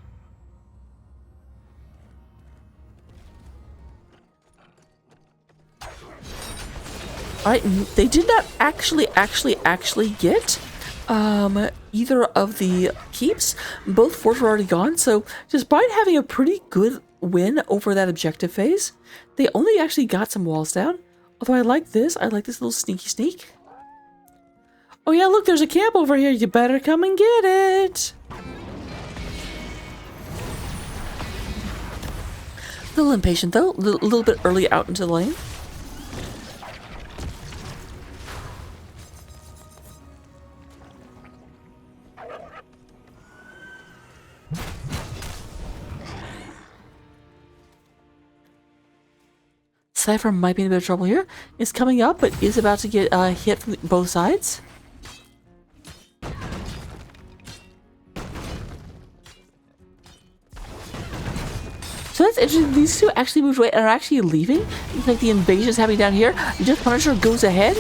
Alright, they did not actually get either of the keeps. Both forts were already gone, so despite having a pretty good win over that objective phase, they only actually got some walls down. Although I like this little sneaky sneak. Oh yeah, look, there's a camp over here. You better come and get it. A little impatient though, a little bit early out into the lane. Cypher might be in a bit of trouble here. It's coming up, but is about to get hit from both sides. So that's interesting. These 2 actually moved away and are actually leaving. Looks like the invasion is happening down here. Just Punisher goes ahead.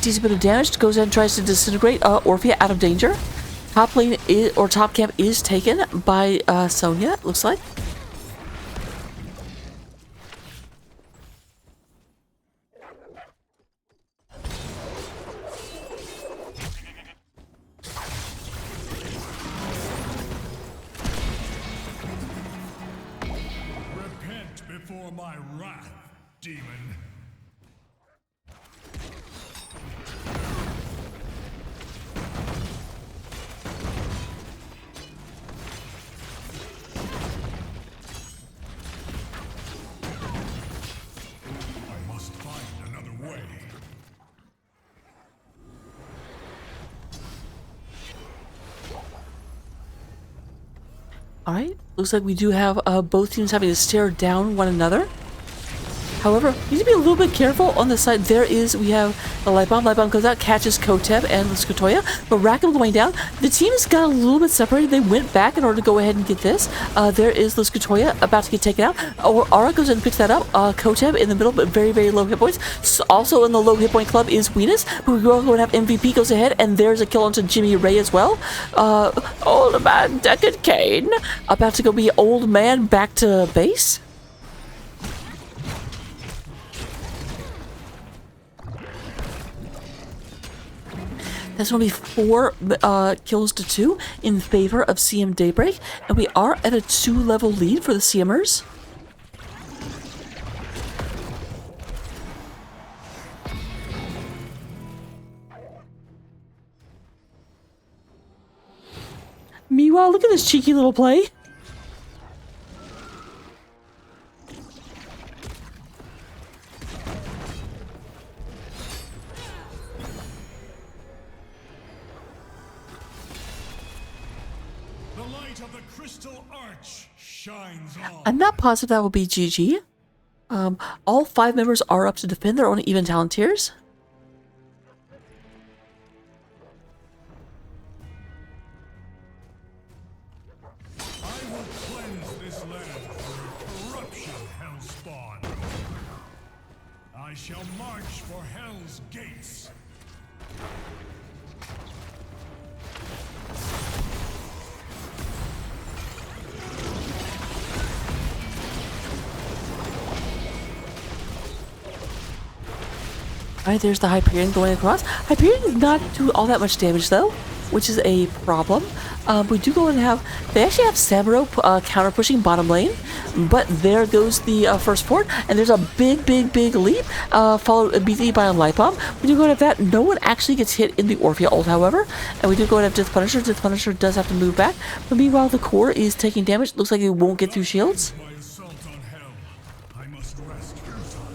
Does a bit of damage. Goes ahead and tries to disintegrate Orphea out of danger. Top lane is, or top camp is taken by Sonya, it looks like. Repent before my wrath, demon. Alright, looks like we do have both teams having to stare down one another. However, you need to be a little bit careful on the side. We have the Light Bomb. Light Bomb goes out, catches Koteb and Luskatoya. But Rackham going down. The teams got a little bit separated. They went back in order to go ahead and get this. There is Luskatoya about to get taken out. Aura goes in and picks that up. Koteb in the middle, but very, very low hit points. Also in the low hit point club is Weenus, who we're going to have MVP goes ahead, and there's a kill onto Jimmy Ray as well. Old man Deckard Kane about to go be old man back to base. That's going to be 4 kills to 2 in favor of CM Daybreak, and we are at a 2-level lead for the CMers. Meanwhile, look at this cheeky little play. The light of the crystal arch shines on. I'm not positive that will be GG. All 5 members are up to defend their own even talent tiers. I will cleanse this land from corruption, Hellspawn. I shall march for Hell's gates. Alright, there's the Hyperion going across. Hyperion does not do all that much damage though, which is a problem. We do go and they actually have Samuro counter pushing bottom lane, but there goes the first fort, and there's a big leap, followed immediately by a Light Bomb. We do go and have that. No one actually gets hit in the Orphea ult, however, and we do go and have Death Punisher. Death Punisher does have to move back, but meanwhile the core is taking damage. Looks like it won't get through shields. My assault on Hell. I must rest for time.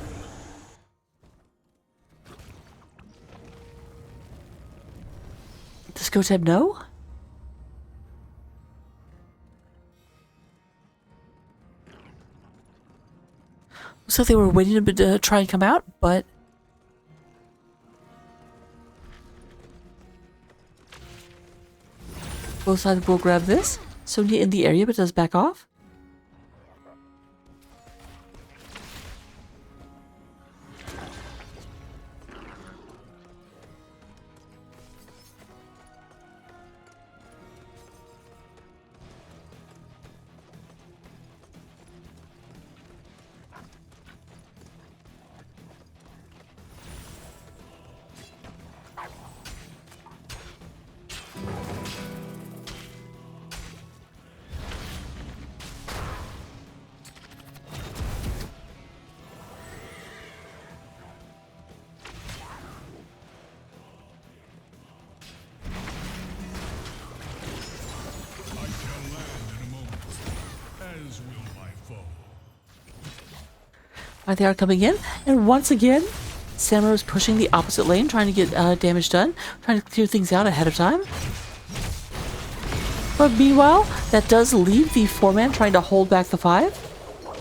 Does Koteb know? So they were waiting to try and come out, but both sides will grab this. Sonya in the area, but does back off. They are coming in, and once again, Samurai is pushing the opposite lane, trying to get damage done, trying to clear things out ahead of time. But meanwhile, that does leave the 4-man trying to hold back the 5. There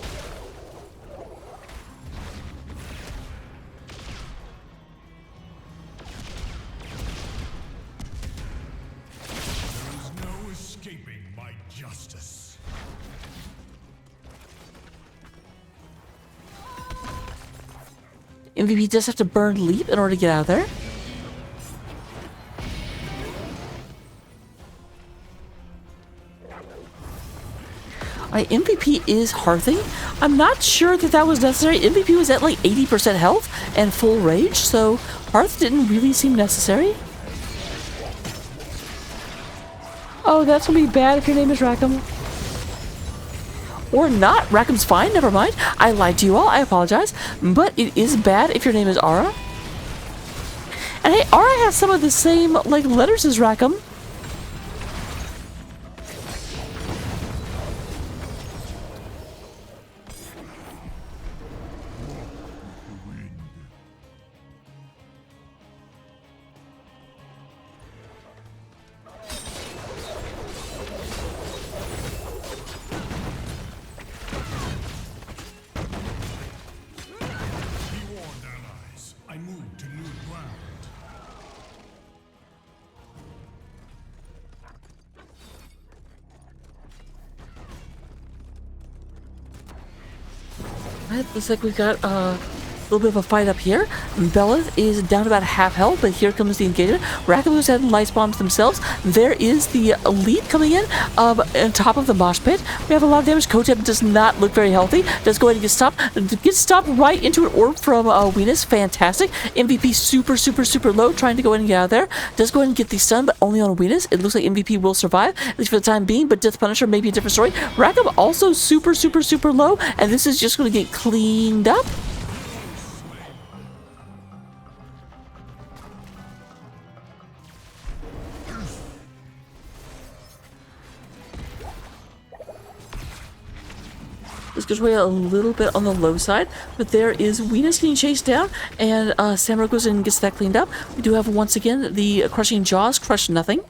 is no escaping my justice. MVP does have to burn Leap in order to get out of there. MVP is Hearthing. I'm not sure that that was necessary. MVP was at like 80% health and full rage, so Hearth didn't really seem necessary. Oh, that's gonna be bad if your name is Rackham. Or not. Rackham's fine, never mind. I lied to you all, I apologize. But it is bad if your name is Ara. And hey, Ara has some of the same, like, letters as Rackham. Alright, looks like we got a little bit of a fight up here. Belith is down about half health, but here comes the engagement. Rakaboo's having light bombs themselves. There is the elite coming in on top of the mosh pit. We have a lot of damage. Kotep does not look very healthy. Does go ahead and get stopped. Gets stopped right into an orb from Venus. Fantastic. MVP super low, trying to go in and get out of there. Does go ahead and get the stun, but only on Venus. It looks like MVP will survive, at least for the time being, but Death Punisher may be a different story. Rakab also super low, and this is just going to get cleaned up. This goes way a little bit on the low side, but there is Venus getting chased down, and Samurai goes in and gets that cleaned up. We do have, once again, the Crushing Jaws crush nothing.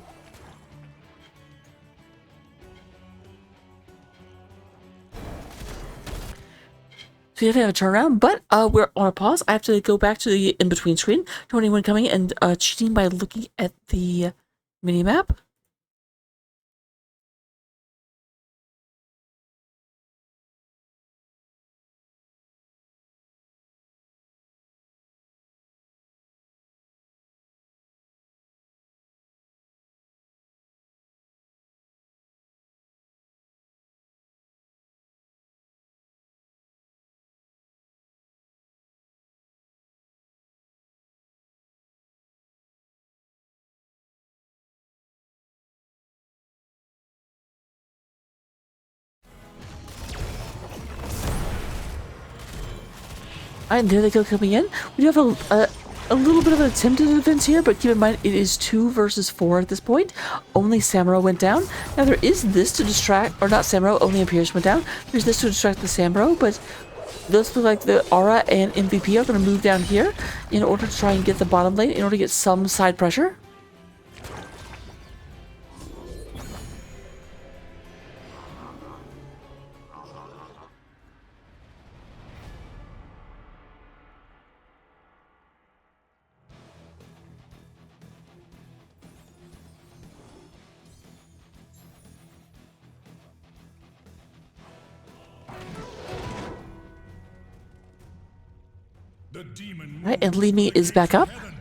So you have to have a turnaround, but we're on a pause. I have to go back to the in-between screen. Don't anyone coming and cheating by looking at the mini-map. Alright, there they go coming in. We do have a little bit of an attempted defense here, but keep in mind it is 2 versus 4 at this point. Only Samuro went down. Now there is this to distract, or not Samuro, only Imperius went down. There's this to distract the Samuro, but those look like the Aura and MVP are going to move down here in order to try and get the bottom lane, in order to get some side pressure. The demon Right, and Lead Me is back up. heaven.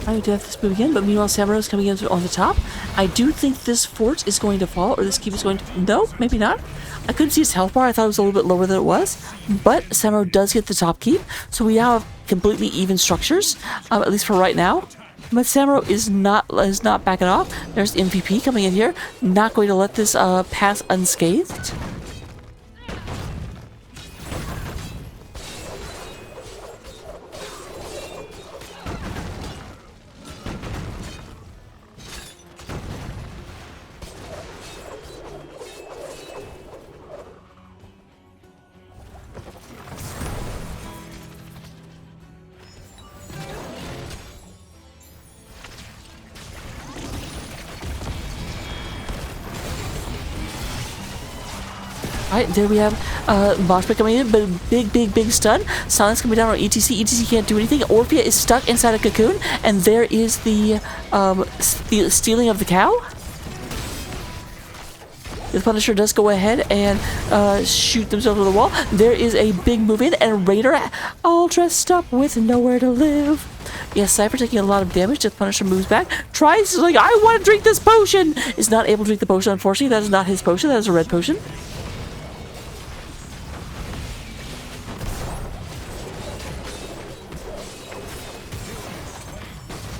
I do have this move again, but meanwhile Samuro is coming in on the top. I do think this fort is going to fall, or this keep is going to... No, maybe not. I couldn't see his health bar. I thought it was a little bit lower than it was. But Samuro does get the top keep, so we now have completely even structures, at least for right now. But Samuro is not backing off. There's MVP coming in here. Not going to let this pass unscathed. Alright, there we have Moshpit coming in, but big stun. Silence coming down on ETC. ETC can't do anything. Orphea is stuck inside a cocoon, and there is the stealing of the cow. The Punisher does go ahead and shoot themselves over the wall. There is a big move in, and Raider all dressed up with nowhere to live. Yes, Cypher taking a lot of damage. The Punisher moves back. Tries, like, I want to drink this potion! Is not able to drink the potion, unfortunately. That is not his potion. That is a red potion.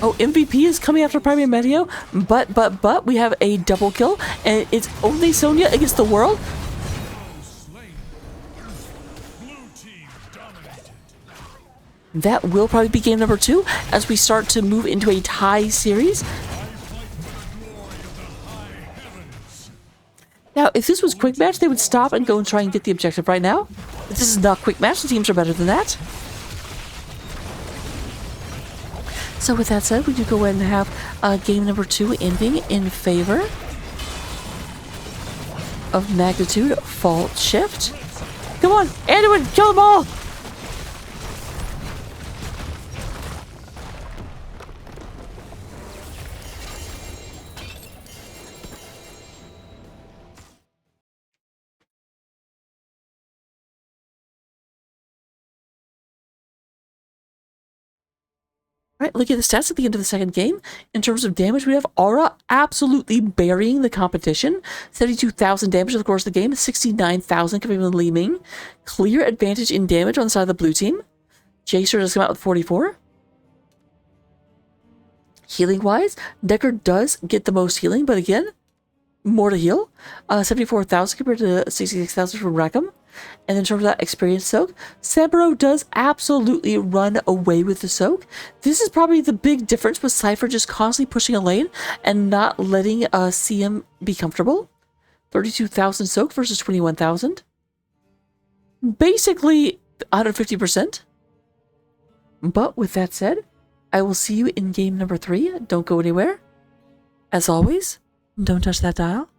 Oh, MVP is coming after Primary Meteo, but we have a double kill, and it's only Sonya against the world. Slain. Blue team dominated. That will probably be game number 2 as we start to move into a tie series. I fight for the glory of the high heavens. Now, if this was quick match, they would stop and go and try and get the objective right now. But this is not quick match. The teams are better than that. So with that said, we do go ahead and have game number 2 ending in favor of Magnitude Fault Shift. Come on, Anduin, kill them all! Alright, look at the stats at the end of the second game. In terms of damage, we have Aura absolutely burying the competition. 72,000 damage over the course of the game, 69,000 coming from Li Ming. Clear advantage in damage on the side of the blue team. Jacer does come out with 44. Healing-wise, Decker does get the most healing, but again, more to heal. 74,000 compared to 66,000 from Rackham. And in terms of that experience soak, Saburo does absolutely run away with the soak. This is probably the big difference with Cypher just constantly pushing a lane and not letting CM be comfortable. 32,000 soak versus 21,000. Basically 150%. But with that said, I will see you in game number 3. Don't go anywhere. As always, don't touch that dial.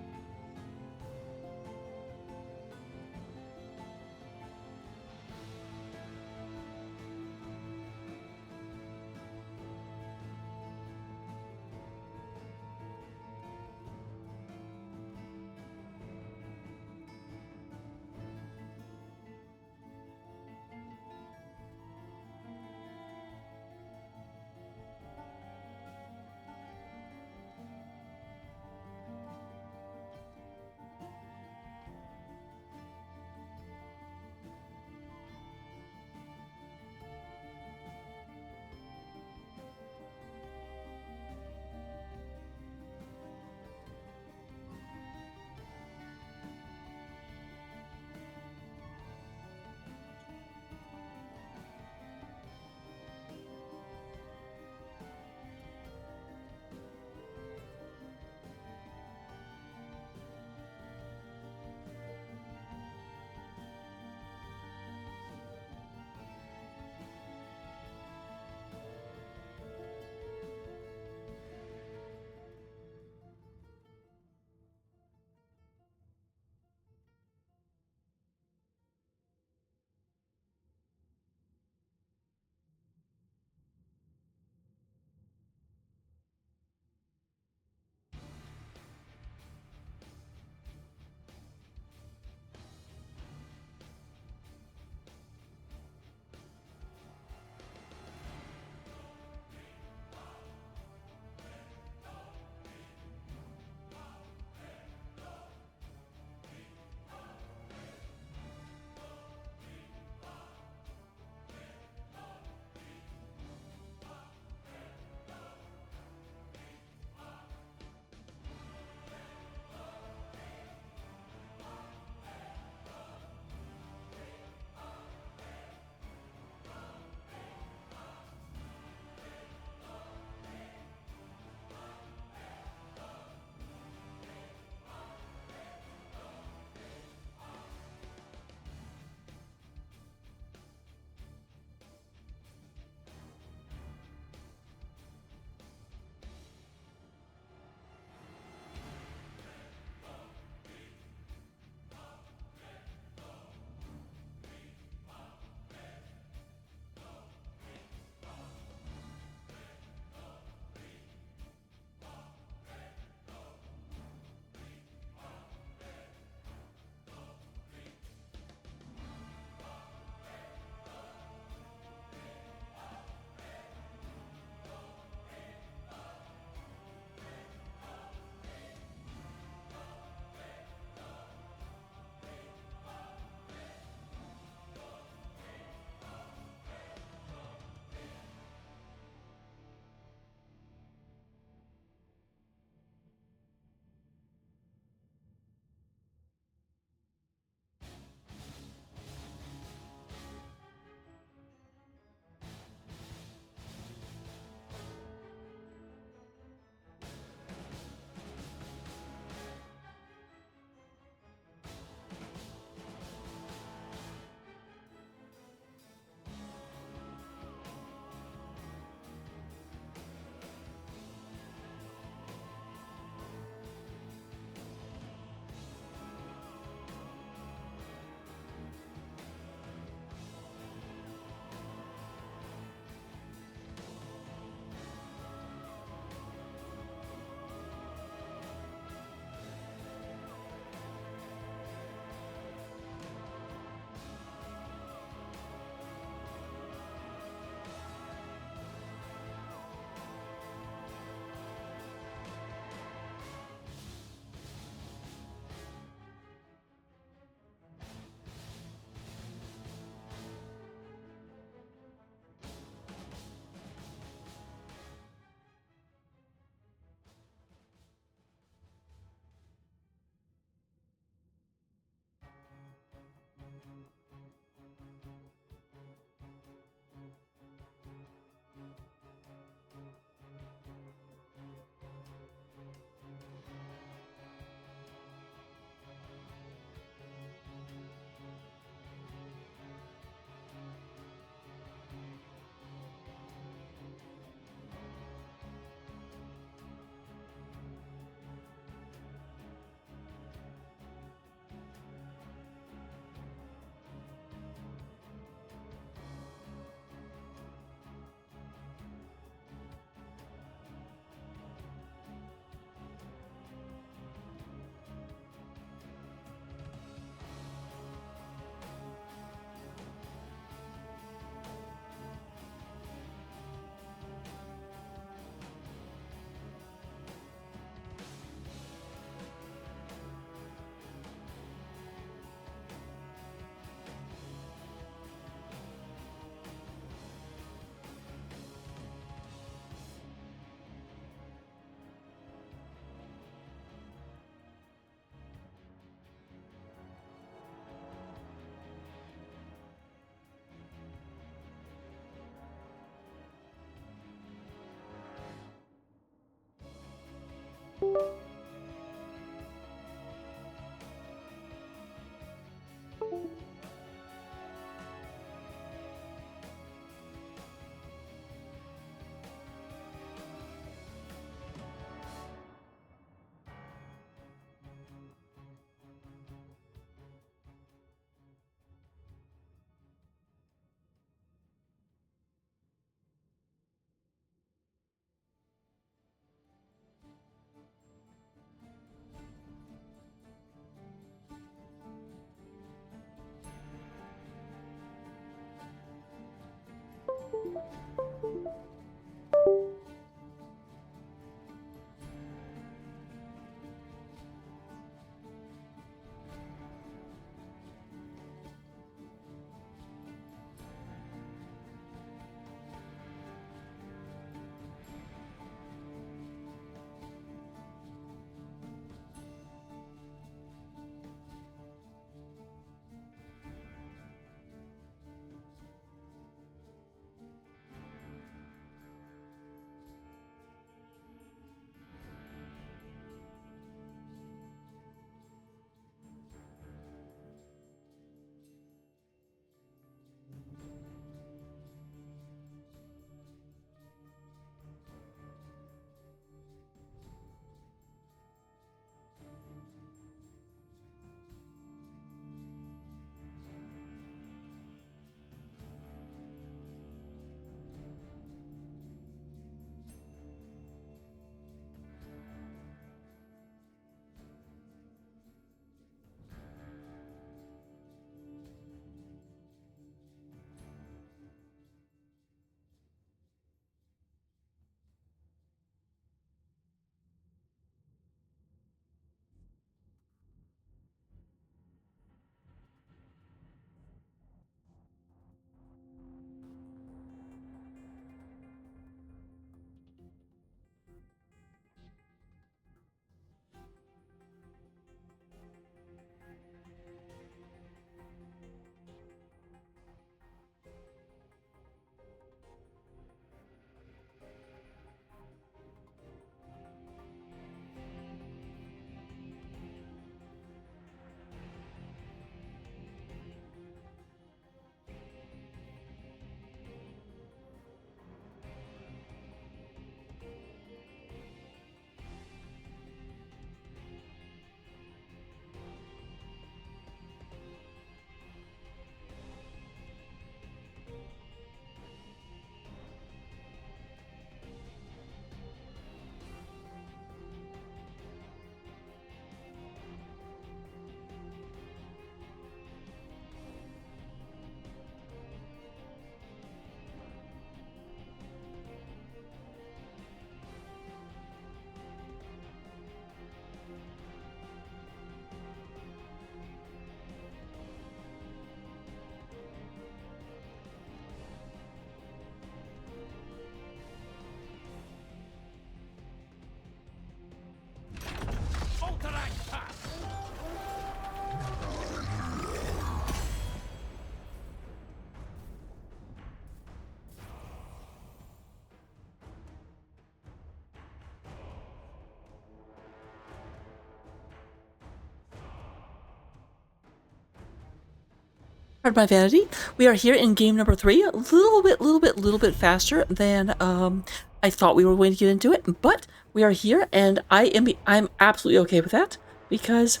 Pardon my vanity. We are here in game number 3, a little bit faster than I thought we were going to get into it, but we are here, and I'm absolutely okay with that because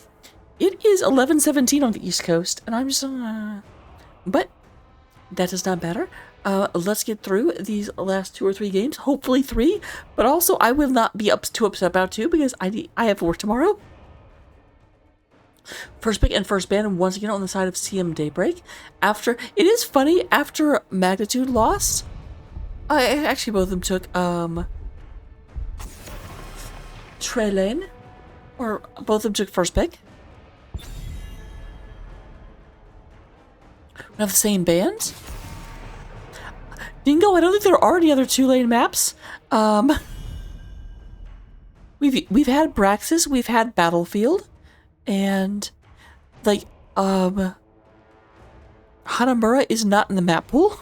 it is 11:17 on the East Coast, and I'm just but that does not matter. Let's get through these last 2 or 3 games, hopefully 3, but also I will not be too upset about 2 because I have work tomorrow. First pick and first ban once again on the side of CM Daybreak. It is funny, after Magnitude lost, actually both of them took Trey Lane, or both of them took first pick. We have the same band. Dingo, I don't think there are any other 2-lane maps. We've had Braxis, we've had Battlefield, and like Hanamura is not in the map pool.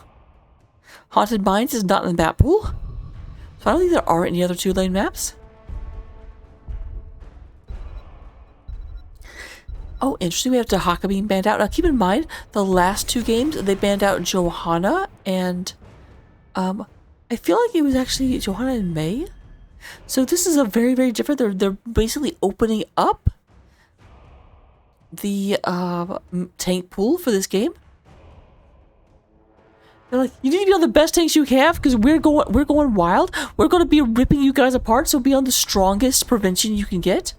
Haunted Mines is not in the map pool. So I don't think there are any other 2-lane maps. Oh, interesting. We have Dahaka being banned out. Now, keep in mind, the last 2 games, they banned out Johanna and, I feel like it was actually Johanna in May. So this is a very, very different. They're basically opening up the tank pool for this game. They're like, you need to be on the best tanks you have because we're going wild. We're going to be ripping you guys apart. So be on the strongest prevention you can get.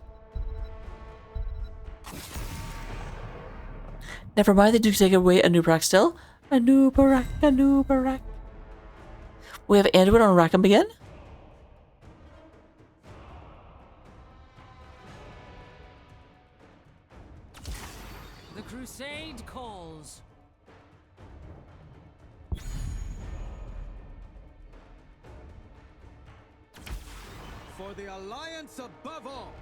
Never mind, they do take away a new Barak still. A new Barak, a new Barak. We have Anduin on Rackham again. The crusade calls. For the alliance above all.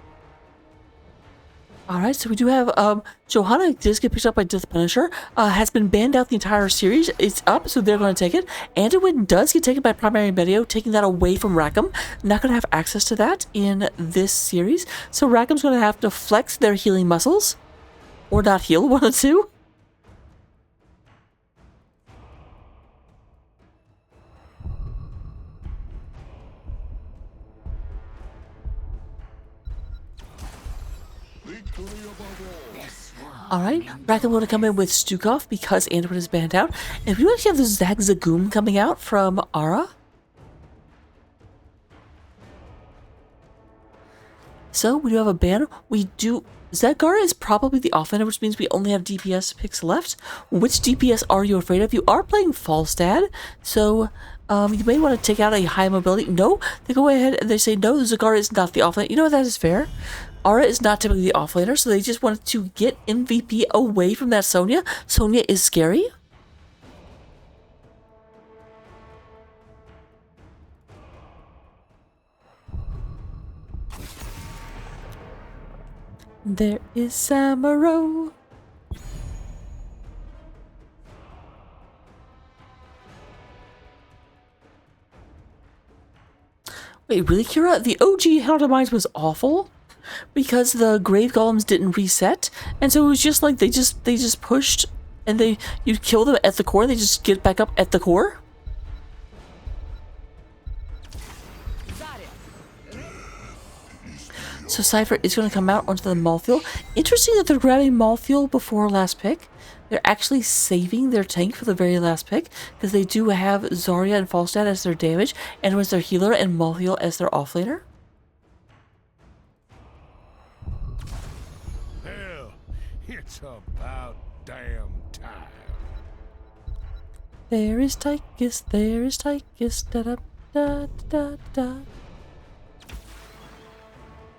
Alright, so we do have Johanna does get picked up by Death Punisher, has been banned out the entire series. It's up, so they're going to take it. Anduin does get taken by Primary Medio, taking that away from Rackham. Not going to have access to that in this series. So Rackham's going to have to flex their healing muscles. Or not heal, one of the two. Alright, Rackham going to come in with Stukov because Anduin is banned out. And we actually have the Zag Zagoom coming out from Ara. So we do have a ban. We do... Zagara is probably the offlaner, which means we only have DPS picks left. Which DPS are you afraid of? You are playing Falstad, so you may want to take out a high mobility. No, they go ahead and they say, no, Zagara is not the offlaner. You know what, that is fair. Ara is not typically the offlaner, so they just wanted to get MVP away from that Sonya. Sonya is scary. There is Samuro. Wait, really, Kira? The OG Hell Demise was awful because the grave golems didn't reset, and so it was just like they just pushed, and you kill them at the core, and they just get back up at the core. So Cypher is going to come out onto the Malthael. Interesting that they're grabbing Malthael before last pick. They're actually saving their tank for the very last pick because they do have Zarya and Falstad as their damage, and was their healer, and Malthael as their offlaner. Hell, it's about damn time. There is Tychus, da da da da da.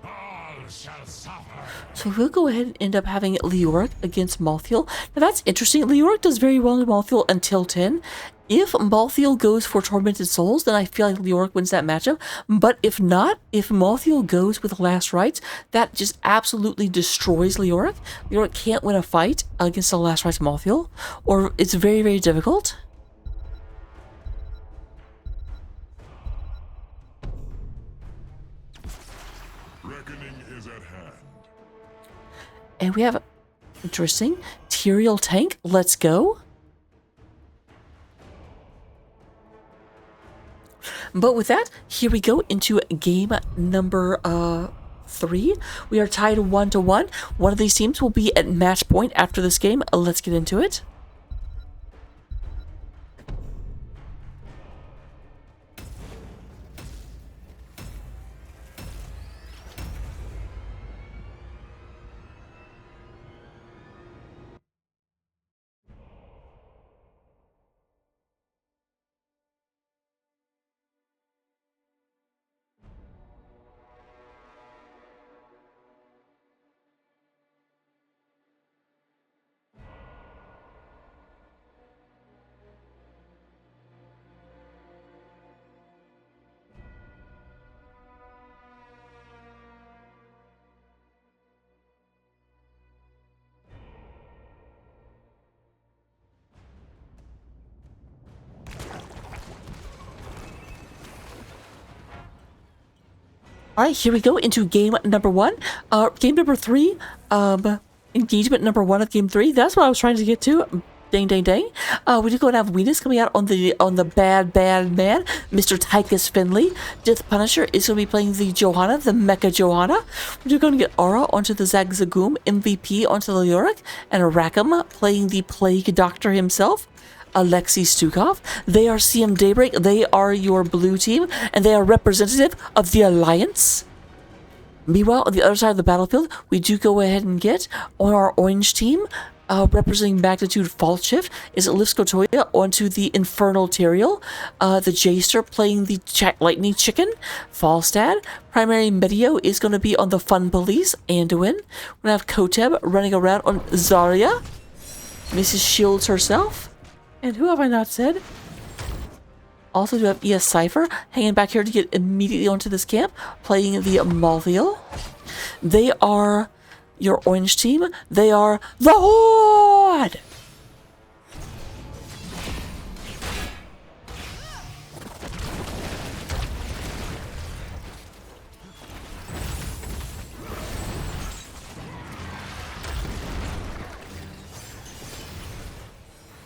All shall suffer. So we'll go ahead and end up having Leoric against Malthael. Now that's interesting. Leoric does very well in Malthael until 10. If Malthael goes for Tormented Souls, then I feel like Leoric wins that matchup. But if not, if Malthael goes with Last Rites, that just absolutely destroys Leoric. Leoric can't win a fight against the Last Rites Malthael, or it's very, very difficult. Reckoning is at hand. And we have, interesting, Tyrael tank. Let's go. But with that, here we go into game number 3. We are tied 1-1. One of these teams will be at match point after this game. Let's get into it. Alright, here we go into game number 1. Game number 3, engagement number 1 of game 3. That's what I was trying to get to. Dang, dang, dang. We do go and have Venus coming out on the bad man, Mr. Tychus Finley. Death Punisher is going to be playing the Johanna, the Mecha Johanna. We're going to get Aura onto the Zagzagoom, MVP onto the Lyric, and Aracham playing the Plague Doctor himself, Alexei Stukov. They are CM Daybreak. They are your blue team, and they are representative of the Alliance. Meanwhile, on the other side of the battlefield, we do go ahead and get on our orange team, representing Magnitude Fault Shift, is Lifskotoya onto the Infernal Teriel, the Jaster playing the Lightning Chicken, Falstad. Primary Medio is going to be on the Fun Police, Anduin. We're going to have Koteb running around on Zarya, Mrs. Shields herself. And who have I not said? Also do have ES Cypher hanging back here to get immediately onto this camp, playing the Malviel. They are your orange team. They are the Horde!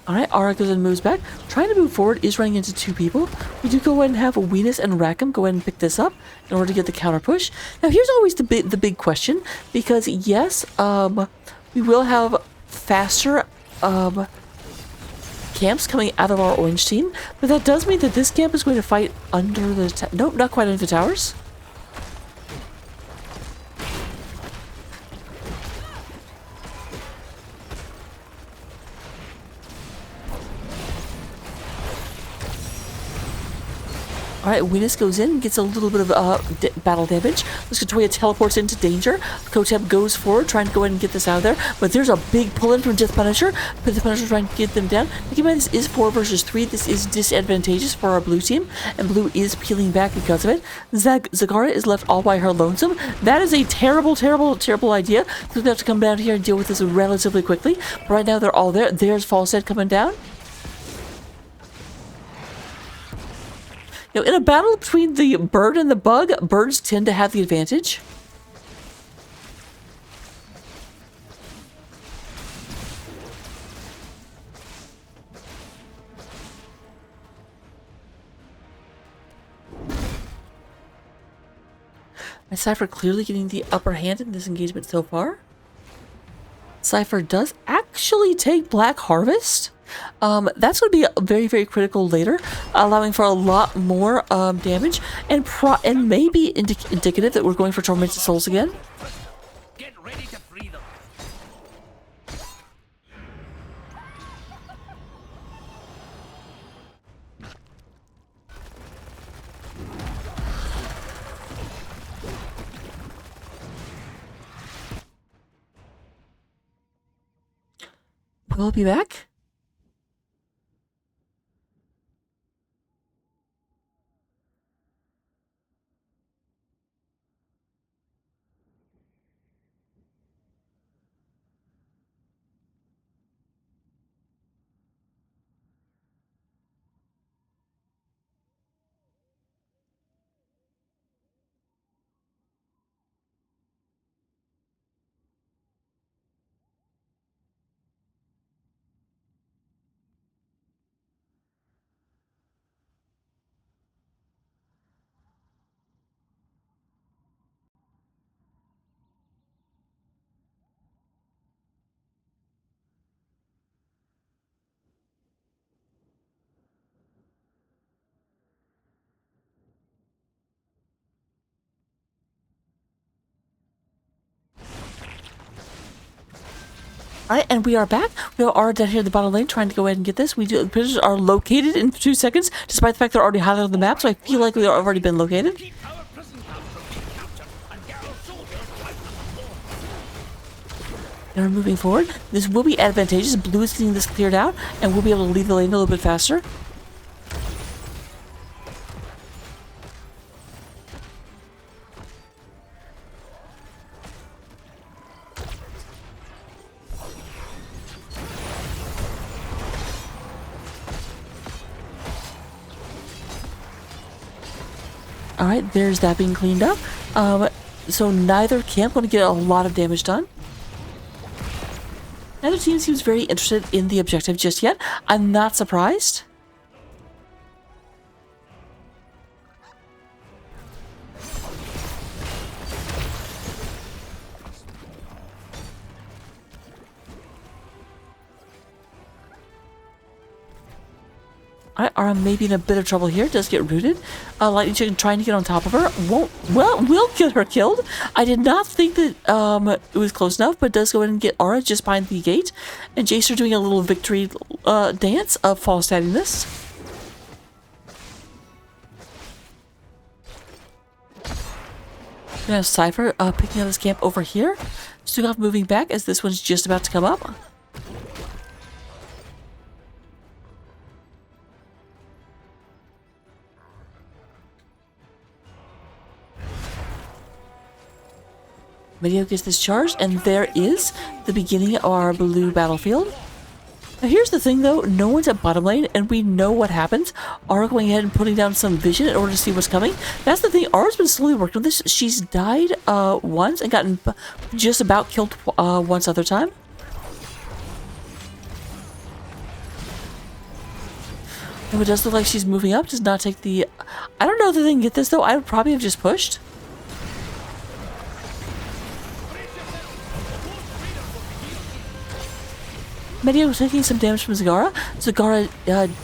Alright, Aura goes and moves back. Trying to move forward is running into 2 people. We do go ahead and have Venus and Rackham go ahead and pick this up in order to get the counter push. Now here's always the big question, because yes, we will have faster camps coming out of our orange team, but that does mean that this camp is going to fight under the nope, not quite under the towers. Alright, Venus goes in, gets a little bit of battle damage. Lifskotoya teleports into danger. Kotep goes forward, trying to go ahead and get this out of there. But there's a big pull-in from Death Punisher. Death Punisher trying to get them down. Keep in mind, this is 4 versus 3. This is disadvantageous for our blue team. And blue is peeling back because of it. Zagara is left all by her lonesome. That is a terrible, terrible, terrible idea. So we have to come down here and deal with this relatively quickly. But right now, they're all there. There's Falstad coming down. You know, in a battle between the bird and the bug, birds tend to have the advantage. My Cypher clearly getting the upper hand in this engagement so far. Cypher does actually take Black Harvest. That's going to be very, very critical later, allowing for a lot more damage, and maybe indicative that we're going for Tormented Souls again. Get ready to free them. We'll be back. Alright, and we are back. We are down here in the bottom lane trying to go ahead and get this. The prisoners are located in 2 seconds, despite the fact they're already highlighted on the map, so I feel like they've already been located. Keep our prison camp from being captured and get our soldiers out of the fort. They're moving forward. This will be advantageous. Blue is getting this cleared out, and we'll be able to leave the lane a little bit faster. Alright, there's that being cleaned up. So neither camp going to get a lot of damage done. Neither team seems very interested in the objective just yet. I'm not surprised. Alright, Ara may be in a bit of trouble here. Does get rooted. Lightning Chicken trying to get on top of her. Won't, well, will get her killed. I did not think that it was close enough, but does go in and get Ara just behind the gate. And Jace are doing a little victory dance of false statting this. We have Cypher picking up his camp over here. Stukov moving back as this one's just about to come up. Medio gets discharged, and there is the beginning of our blue battlefield. Now here's the thing though, no one's at bottom lane, and we know what happens. Ara going ahead and putting down some vision in order to see what's coming. That's the thing, Ara's been slowly working on this. She's died once and gotten just about killed once other time. And it does look like she's moving up, does not take the... I don't know if they can get this though, I would probably have just pushed. Medio taking some damage from Zagara. Zagara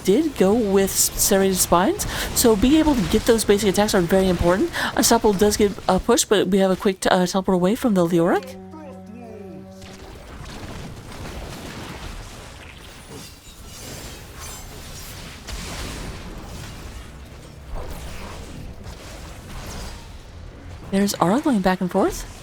did go with serrated spines, so being able to get those basic attacks are very important. Unstoppable does get pushed, but we have a quick teleport away from the Leoric. There's Ara going back and forth.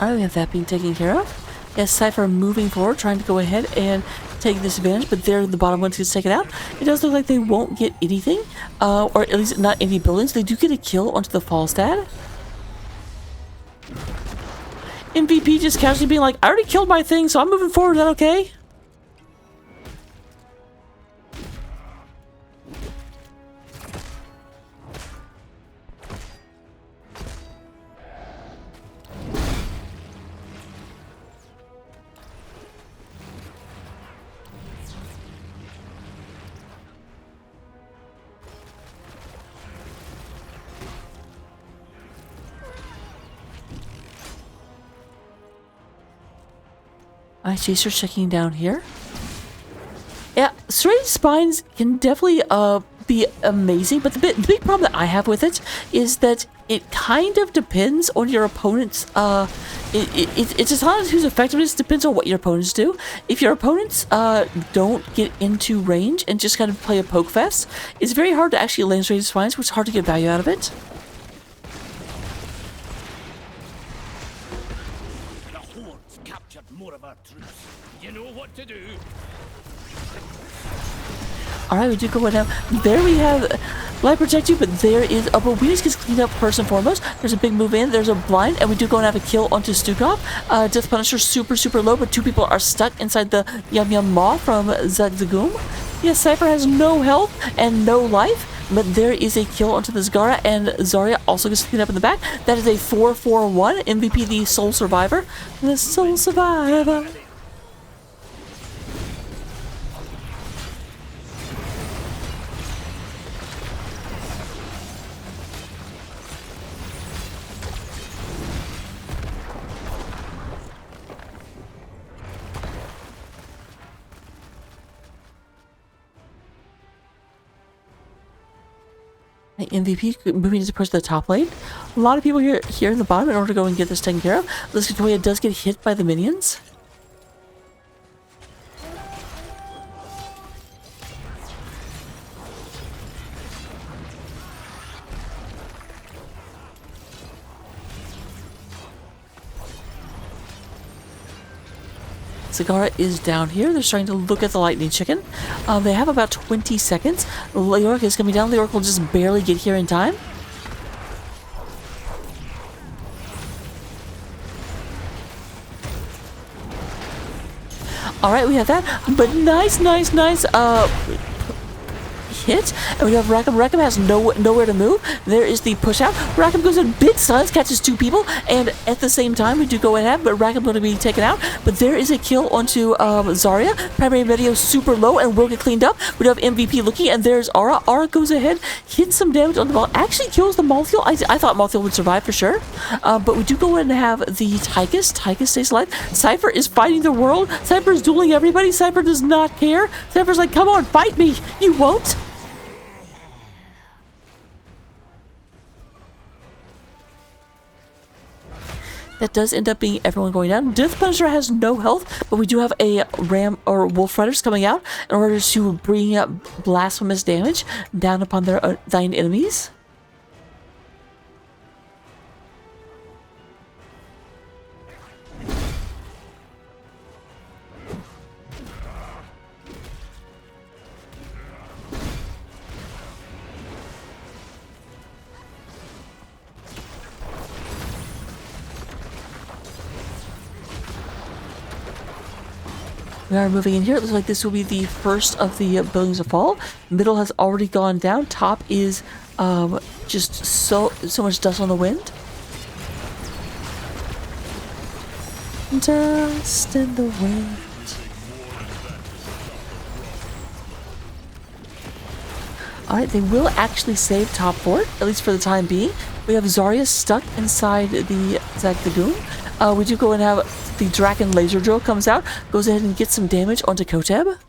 Alright, we have that being taken care of. Yes, Cypher moving forward, trying to go ahead and take this advantage, but there the bottom one's gets taken out. It does look like they won't get anything, or at least not any buildings. They do get a kill onto the Falstad. MVP just casually being like, I already killed my thing, so I'm moving forward, is that okay? Alright, Chaser checking down here. Yeah, serrated spines can definitely be amazing, but the big problem that I have with it is that it kind of depends on your opponent's it's as hard as whose effectiveness depends on what your opponents do. If your opponents don't get into range and just kind of play a poke fest, it's very hard to actually land serrated spines, which is hard to get value out of it. The Horde's captured more of our troops. You know what to do. Alright, we do go down. There we have Light Protect You, but there is a Bowenis gets cleaned up first and foremost. There's a big move in, there's a blind, and we do go and have a kill onto Stukov. Death Punisher super low, but two people are stuck inside the Yum Yum Maw from Zagzagoom. Yes, Cypher has no health and no life, but there is a kill onto the Zagara, and Zarya also gets cleaned up in the back. That is a 4-4-1. MVP, the Soul Survivor. The Soul Survivor. MVP moving to push the top lane. A lot of people here in the bottom in order to go and get this taken care of. Liskatoya does get hit by the minions. Zagara is down here. They're starting to look at the lightning chicken. They have about 20 seconds. Leoric is coming down. Leoric will just barely get here in time. Alright, we have that. But nice hit. And we have Rackham. Rackham has nowhere to move. There is the push out. Rackham goes in big stuns, catches 2 people, and at the same time we do go ahead, but Rackham going to be taken out. But there is a kill onto Zarya. Primary video super low and will get cleaned up. We do have MVP looking, and there's Aura. Aura goes ahead, hits some damage on the ball, actually kills the Malthael. I thought Malthael would survive for sure. But we do go ahead and have the Tychus. Tychus stays alive. Cypher is fighting the world. Cypher is dueling everybody. Cypher does not care. Cypher's like, come on, fight me. You won't. That does end up being everyone going down. Death Punisher has no health, but we do have a Ram or Wolf Riders coming out in order to bring up blasphemous damage down upon their thine enemies. We are moving in here. It looks like this will be the first of the buildings to fall. Middle has already gone down. Top is just so much dust on the wind. Dust in the wind. Alright, they will actually save top fort, at least for the time being. We have Zarya stuck inside the Zagdagoon. We do go and have the Draken laser drill comes out, goes ahead and gets some damage onto Koteb.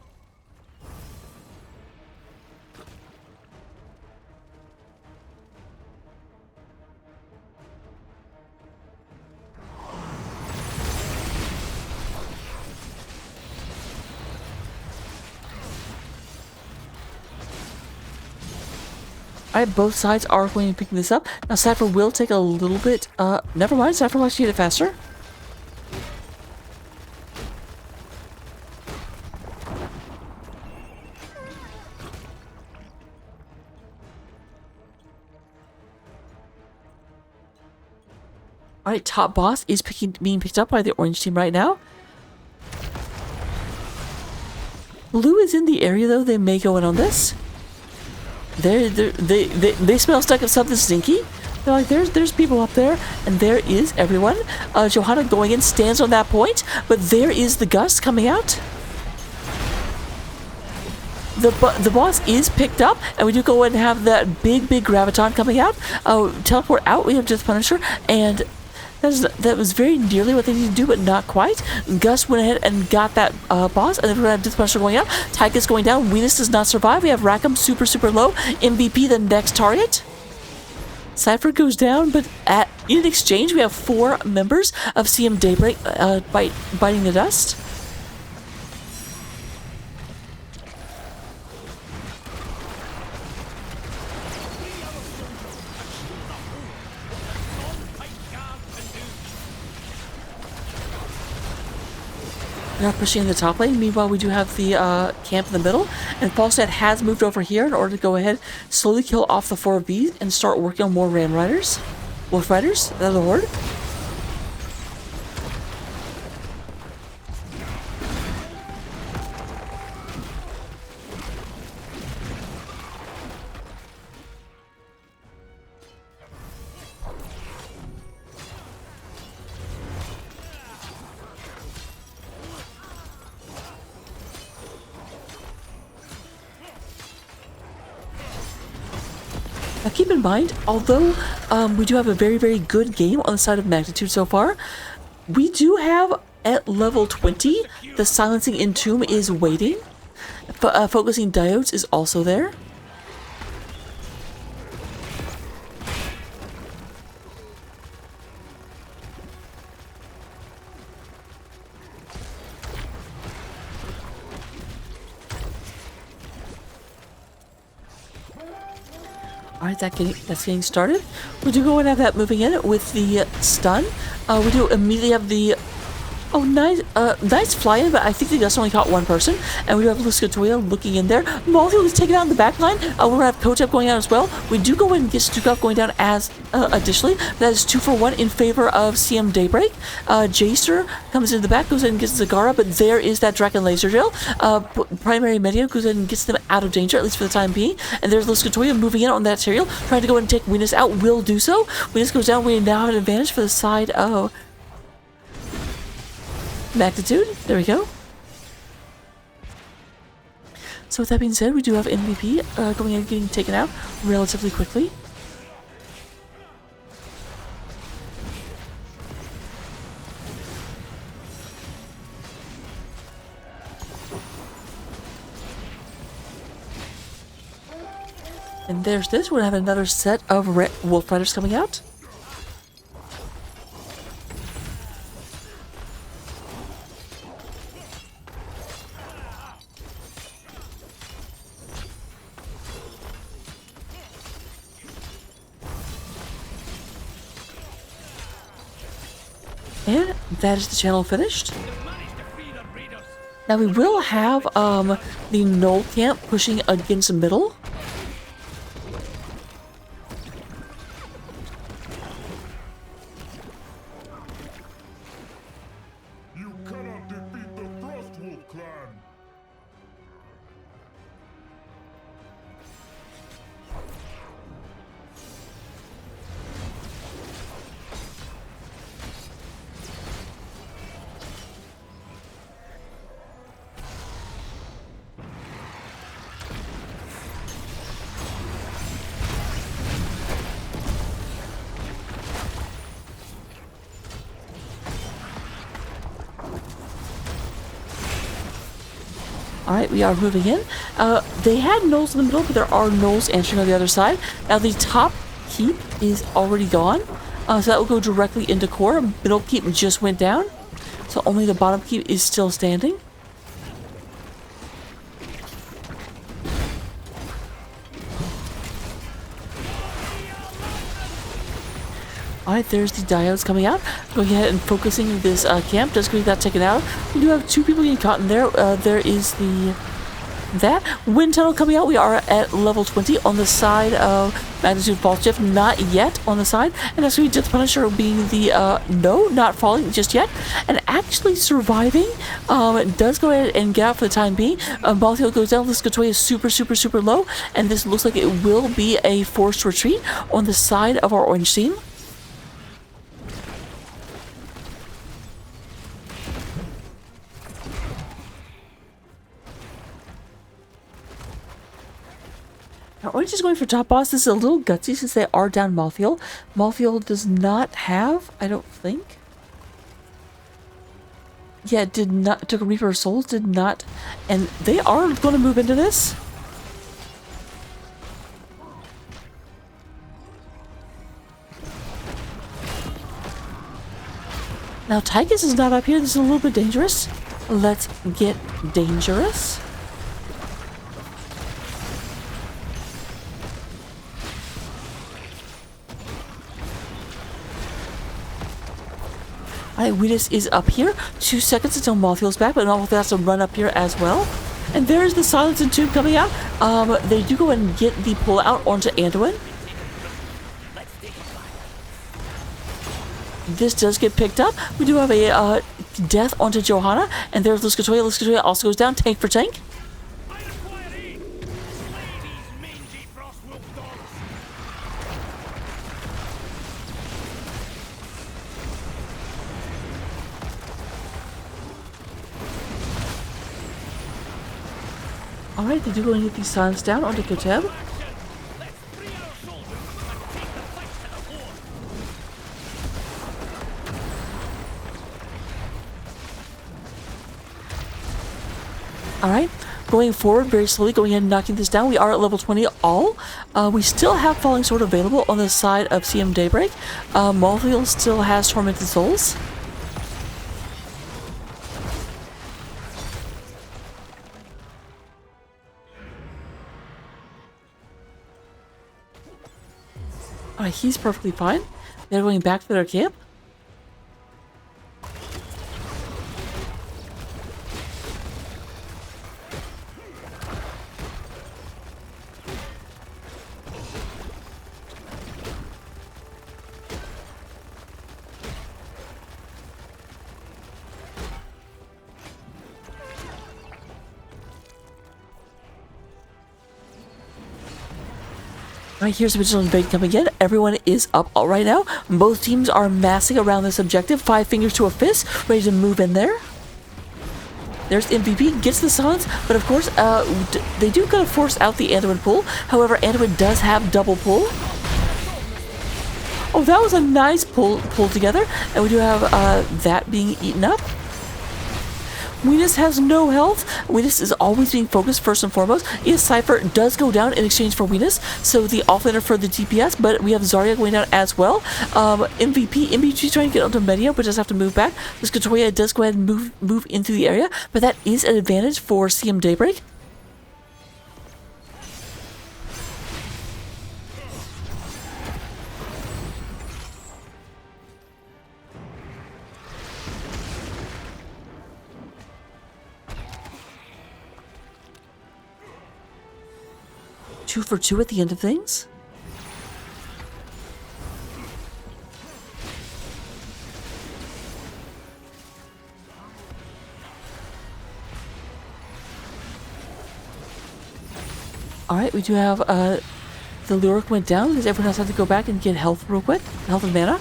Alright, both sides are going to be picking this up. Now Cypher will take a little bit, never mind, Cypher will actually hit it faster. Alright, top boss is being picked up by the orange team right now. Blue is in the area though, they may go in on this. They smell stuck of something stinky. They're like, there's people up there, and there is everyone. Johanna going in stands on that point, but there is the gust coming out. The boss is picked up, and we do go ahead and have that big graviton coming out. Teleport out, we have Death Punisher, and that was very nearly what they needed to do, but not quite. Gus went ahead and got that boss, and then we're going to have Death Punisher going out. Tychus going down. Venus does not survive. We have Rackham super low. MVP, the next target. Cypher goes down, but in exchange, we have 4 members of CM Daybreak biting the dust. We're not pushing the top lane. Meanwhile, we do have the camp in the middle, and Falstad has moved over here in order to go ahead, slowly kill off the 4 of these, and start working on more Ram Riders. Wolf Riders, another horde. Now keep in mind, although we do have a very good game on the side of Magnitude so far, we do have at level 20, the Silencing Entomb is waiting. Focusing Diodes is also there. Alright, that's getting started. We do go and have that moving in with the stun. We do immediately have the Oh, nice, nice fly-in, but I think they just only caught one person. And we do have Luscatoya looking in there. Malthiel is taken out in the back line. We're going to have Kotep going out as well. We do go ahead and get Stukov going down as, additionally. That is 2 for 1 in favor of CM Daybreak. Jacer comes into the back, goes ahead and gets Zagara, but there is that Draken Laser Drill. Primary Media goes ahead and gets them out of danger, at least for the time being. And there's Luscatoya moving in on that Tyrael, trying to go ahead and take Venus out. Will do so. Venus goes down. We now have an advantage for the side of Magnitude. There we go. So with that being said, we do have MVP going in and getting taken out relatively quickly. And there's this. We're going to have another set of Wolf Riders coming out. And that is the channel finished. Now we will have the Null camp pushing against middle. You cannot defeat the Frostwolf clan. Alright, we are moving in. They had Knolls in the middle, but there are Knolls answering on the other side. Now the top keep is already gone, so that will go directly into core. Middle keep just went down, so only the bottom keep is still standing. Alright, there's the diodes coming out. Going ahead and focusing this camp. Just getting that taken out. We do have 2 people getting caught in there. There is that. Wind tunnel coming out. We are at level 20 on the side of Magnitude Fall Shift. Not yet on the side. And that's going to be Death Punisher being the no, not falling just yet. And actually surviving. Does go ahead and get out for the time being. Malthiel goes down. Luscatoya is super low. And this looks like it will be a forced retreat on the side of our orange team. Now, Orange is going for top boss. This is a little gutsy since they are down Malthiel. Malthiel does not have, I don't think. Yeah, did not, took a Reaper of Souls, did not. And they are going to move into this. Now, Tychus is not up here. This is a little bit dangerous. Let's get dangerous. Alright, Wheatus is up here. 2 seconds until Malthiel's back, but Malthiel has to run up here as well. And there's the Silence and Tomb coming out. They do go ahead and get the pull out onto Anduin. This does get picked up. We do have a death onto Johanna, and there's Luscatoya. Luscatoya also goes down, tank for tank. Alright, they do go and get these silence down onto Koteb. Alright, going forward very slowly, going ahead and knocking this down. We are at level 20 all. We still have Falling Sword available on the side of CM Daybreak. Malthiel still has Tormented Souls. Alright, he's perfectly fine. They're going back to their camp. Alright, here's the original invade coming in. Everyone is up all right now. Both teams are massing around this objective. 5 fingers to a fist, ready to move in there. There's MVP, gets the silence, but of course, they do kind of force out the Anduin pull. However, Anduin does have double pull. Oh, that was a nice pull together, and we do have that being eaten up. Weenus has no health. Weenus is always being focused first and foremost. Yes, Cypher does go down in exchange for Weenus, so the offlaner for the DPS, but we have Zarya going down as well. MVP trying to get onto Medio, but does have to move back. This Katoya does go ahead and move into the area, but that is an advantage for CM Daybreak. Two for two at the end of things. Alright, we do have the Lyric went down because everyone else had to go back and get health real quick. Health and mana.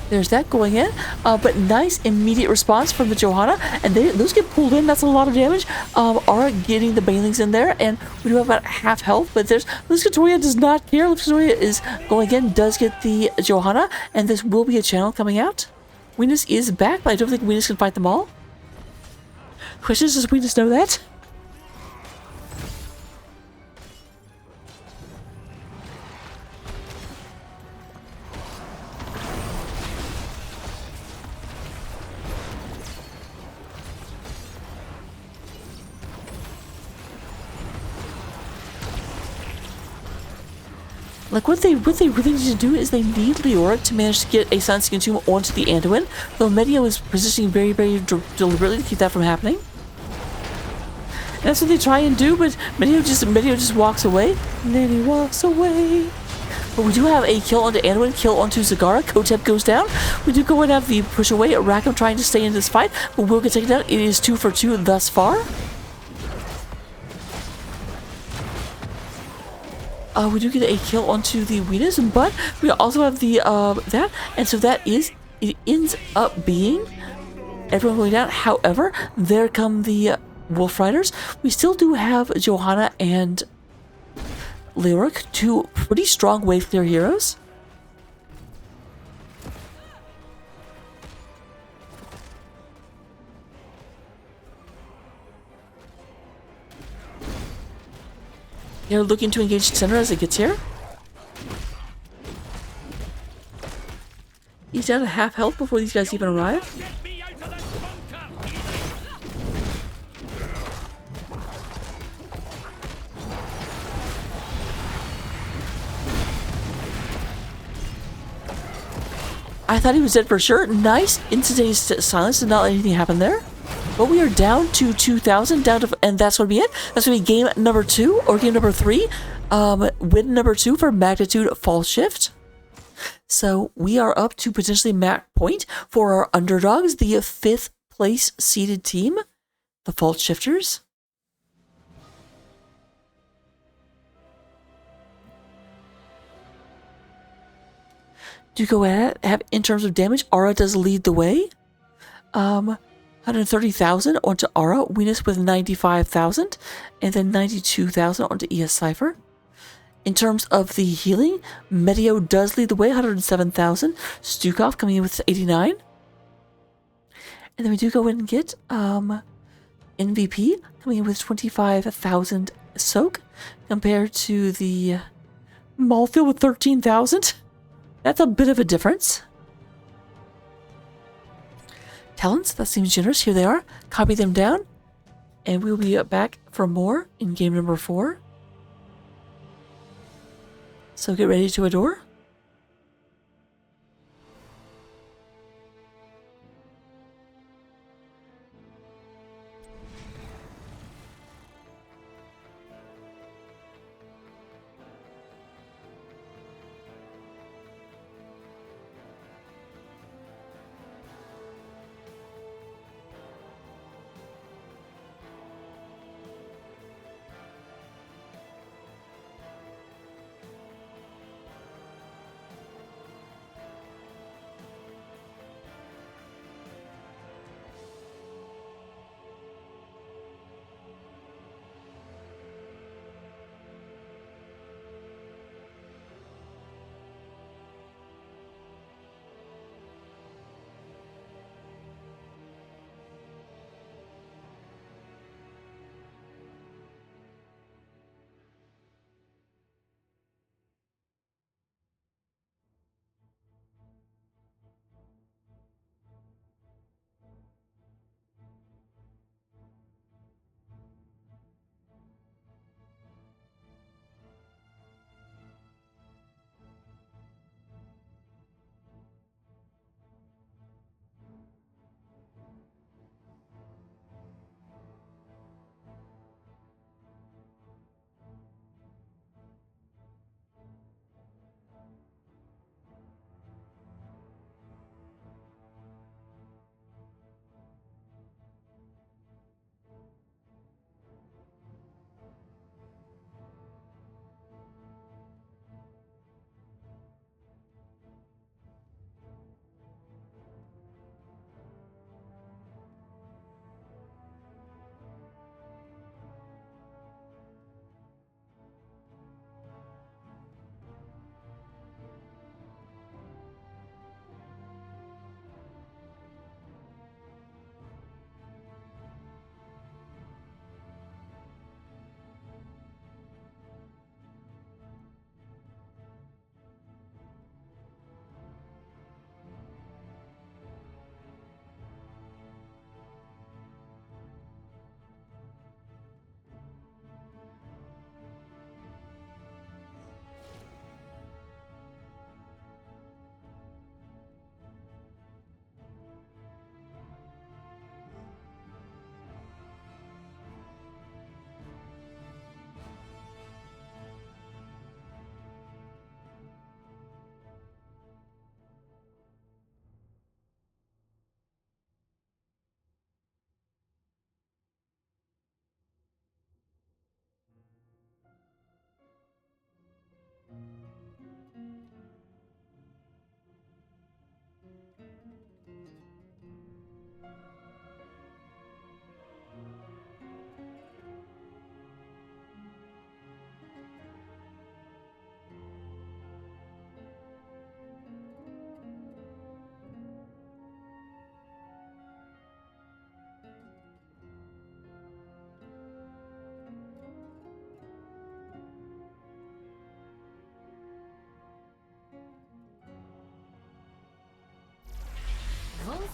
There's that going in, but nice immediate response from the Johanna, and those get pulled in. That's a lot of damage. Aura getting the Banelings in there, and we do have about half health, but there's Luskatoria does not care. Luskatoria is going again, does get the Johanna, and this will be a channel coming out. Weenus is back, but I don't think Weenus can fight them all. Question is, does Weenus know that? Like, what they really need to do is they need Leoric to manage to get a Sunskin Tomb onto the Anduin, though Medio is positioning very, very deliberately to keep that from happening. And that's what they try and do, but Medio just walks away. And then he walks away. But we do have a kill onto Anduin, kill onto Zagara. Kotep goes down. We do go and have the push away. Rackham trying to stay in this fight, but will get taken down. It is 2 for 2 thus far. We do get a kill onto the Weenus, but we also have the that, and so that is, it ends up being everyone going down. However, there come the Wolf Riders. We still do have Johanna and Leoric, two pretty strong wave clear heroes. They're looking to engage center as it gets here. He's down to half health before these guys even arrive. I thought he was dead for sure. Nice instantaneous silence, did not let anything happen there. But we are down to 2,000, and that's going to be it. That's going to be game number 2, or game number 3. Win number 2 for Magnitude Fall Shift. So we are up to potentially match point for our underdogs, the 5th place seeded team, the Fault Shifters. Do go ahead, have in terms of damage, Aura does lead the way. 130,000 onto Aura, Weenus with 95,000, and then 92,000 onto ES Cypher. In terms of the healing, Medio does lead the way, 107,000. Stukov coming in with 89. And then we do go in and get MVP coming in with 25,000 soak, compared to the Malfield with 13,000. That's a bit of a difference. Talents, that seems generous. Here they are. Copy them down. And we'll be back for more in game number 4. So get ready to adore.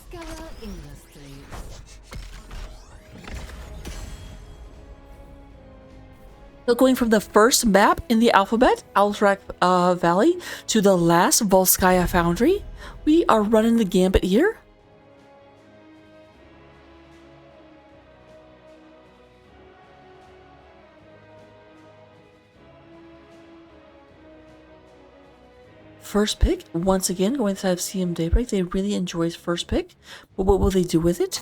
Stellar Industries. So going from the first map in the alphabet, Alterac Valley, to the last, Volskaya Foundry, we are running the gambit here. First pick, once again, going inside of CM Daybreak. They really enjoy first pick, but what will they do with it?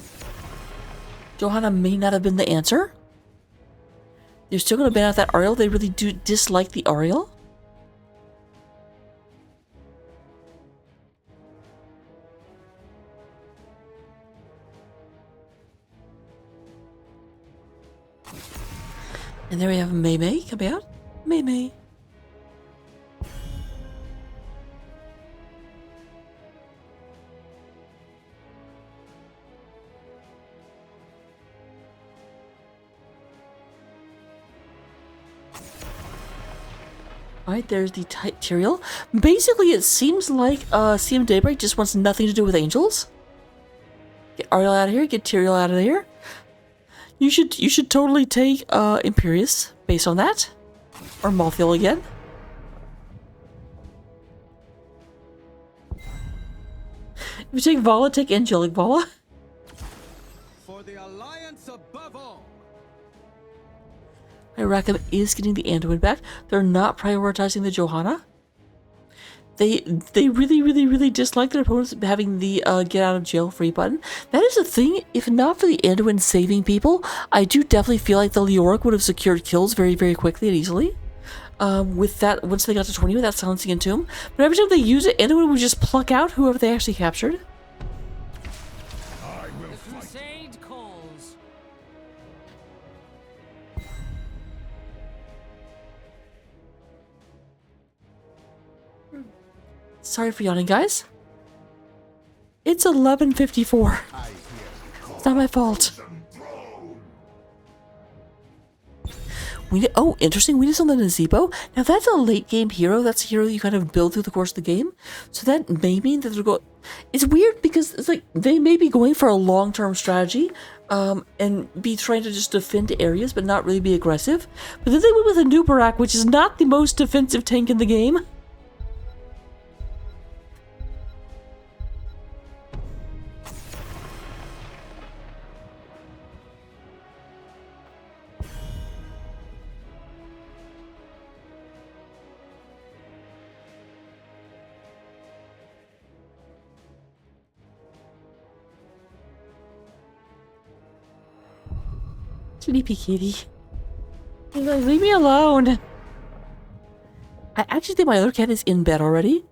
Johanna may not have been the answer. They're still going to ban out that Ariel. They really do dislike the Ariel. And there we have Mei Mei coming out. Mei Mei. Alright, there's the Tyrael. Basically, it seems like CM Daybreak just wants nothing to do with angels. Get Ariel out of here, get Tyrael out of here. You should totally take Imperius based on that. Or Malthael again. If you take Vala, take Angelic Vala. For the alliance above all. Rackham is getting the Anduin back. They're not prioritizing the Johanna. They really dislike their opponents having the get out of jail free button. That is a thing. If not for the Anduin saving people, I do definitely feel like the Leoric would have secured kills very quickly and easily. With that, once they got to 20 with that silencing Entomb. But every time they use it, Anduin would just pluck out whoever they actually captured. I will The fight. crusade calls. Sorry for yawning, guys. It's 11:54. It's not my fault. Oh, interesting. We just saw the Nazebo. Now, that's a late game hero. That's a hero you kind of build through the course of the game. So that may mean that they're going... It's weird because it's like they may be going for a long-term strategy and be trying to just defend areas but not really be aggressive. But then they went with a Nubarak, which is not the most defensive tank in the game. Sleepy kitty. Leave me alone. I actually think my other cat is in bed already.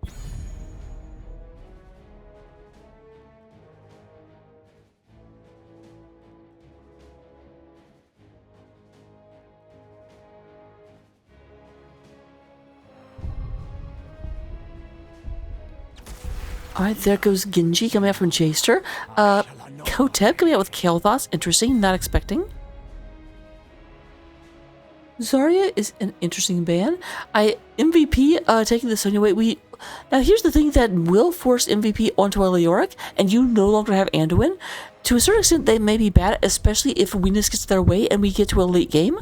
Alright, there goes Genji coming out from Jaster. Kotep coming out with Kael'thas. Interesting, not expecting. Zarya is an interesting ban. MVP taking the Sonya away. Now here's the thing that will force MVP onto a Leoric, and you no longer have Anduin. To a certain extent, they may be bad, especially if Venus gets their way and we get to a late game.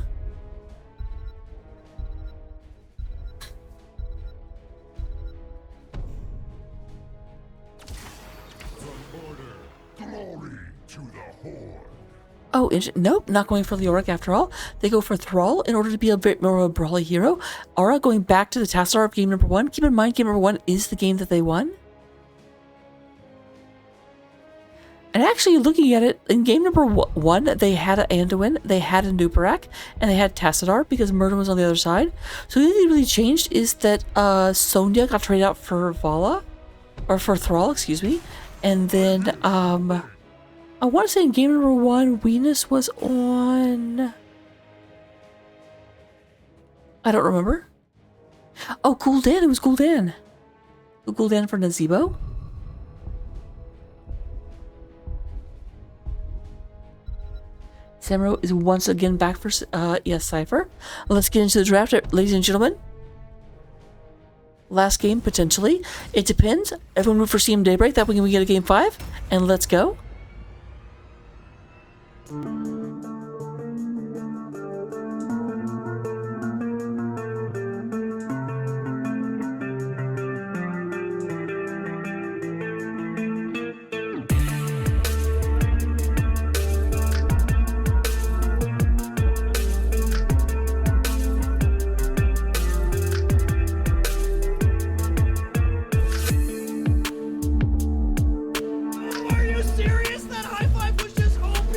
Glory to the Horde. Oh, nope, not going for Leoric after all. They go for Thrall in order to be a bit more of a brawly hero. Aura going back to the Tassadar of game number 1. Keep in mind, game number 1 is the game that they won. And actually, looking at it, in game number 1, they had an Anduin, they had a Nubarak, and they had Tassadar because Murder was on the other side. So the only thing that really changed is that Sonya got traded out for Vala, or for Thrall, excuse me. And then, I want to say in game number 1, Venus was on... I don't remember. Oh, Gul'dan. It was Gul'dan. Gul'dan for Nazebo. Samuro is once again back for Cypher. Let's get into the draft, ladies and gentlemen. Last game, potentially. It depends. Everyone root for CM Daybreak. That way we get a game 5. and let's go. Are you serious? That high five was just OP!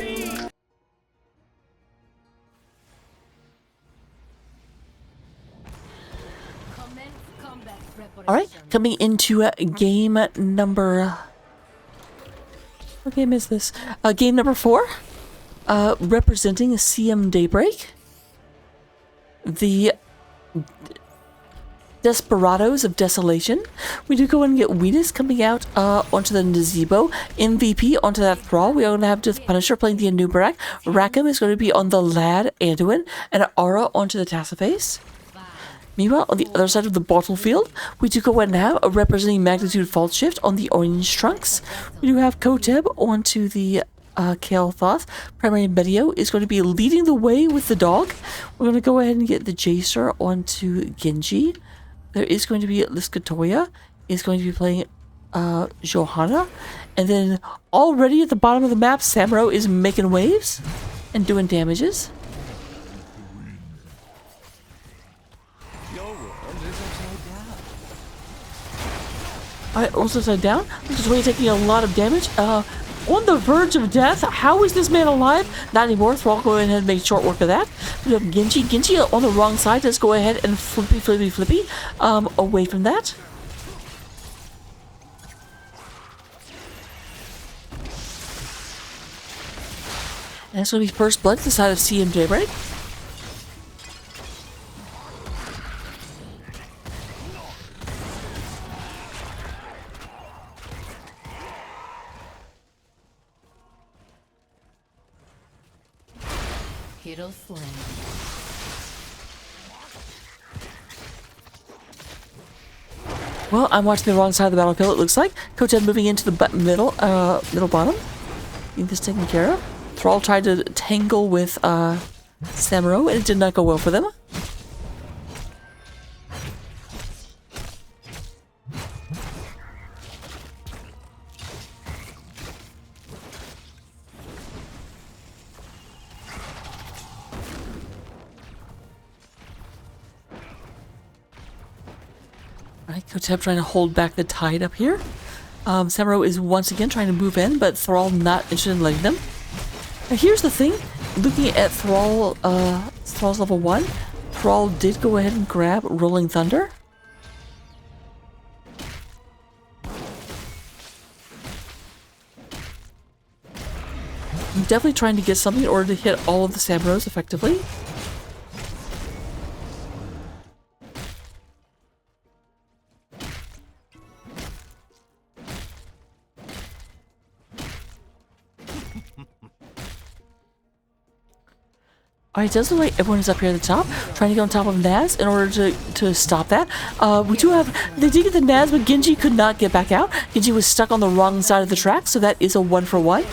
Commence combat preparation. All right, coming into game number. What game is this? Game number 4. Representing CM Daybreak. The Desperados of Desolation. We do go and get Weenus coming out onto the Nazebo. MVP onto that Thrall. We are going to have just Punisher playing the Anubarak. Rackham is going to be on the Lad Anduin. And Aura onto the Tassiface. Meanwhile, on the other side of the battlefield, we do go ahead and have a representing Magnitude Fault Shift on the Orange Trunks. We do have Koteb onto the Kale Thoth. Primary Medio is going to be leading the way with the dog. We're going to go ahead and get the Jacer onto Genji. There is going to be Liskatoya is going to be playing Johanna. And then already at the bottom of the map, Samuro is making waves and doing damages. Alright, also upside down. This way taking a lot of damage. On the verge of death. How is this man alive? Not anymore. Thrall go ahead and make short work of that. We have Genji. Genji on the wrong side. Let's go ahead and flippy. Away from that. And that's going to be first blood to the side of CM Daybreak. Hero slain. Well, I'm watching the wrong side of the battlefield, it looks like. Koten moving into the middle bottom. Getting this taken care of. Thrall tried to tangle with Samuro, and it did not go well for them. Alright, Kotep trying to hold back the tide up here. Samuro is once again trying to move in, but Thrall not interested in letting them. Now here's the thing, looking at Thrall, Thrall's level 1, Thrall did go ahead and grab Rolling Thunder. I'm definitely trying to get something in order to hit all of the Samuros effectively. Alright, it does look like everyone is up here at the top, trying to get on top of Naz in order to stop that. They did get the Naz, but Genji could not get back out. Genji was stuck on the wrong side of the track, so that is a 1-for-1.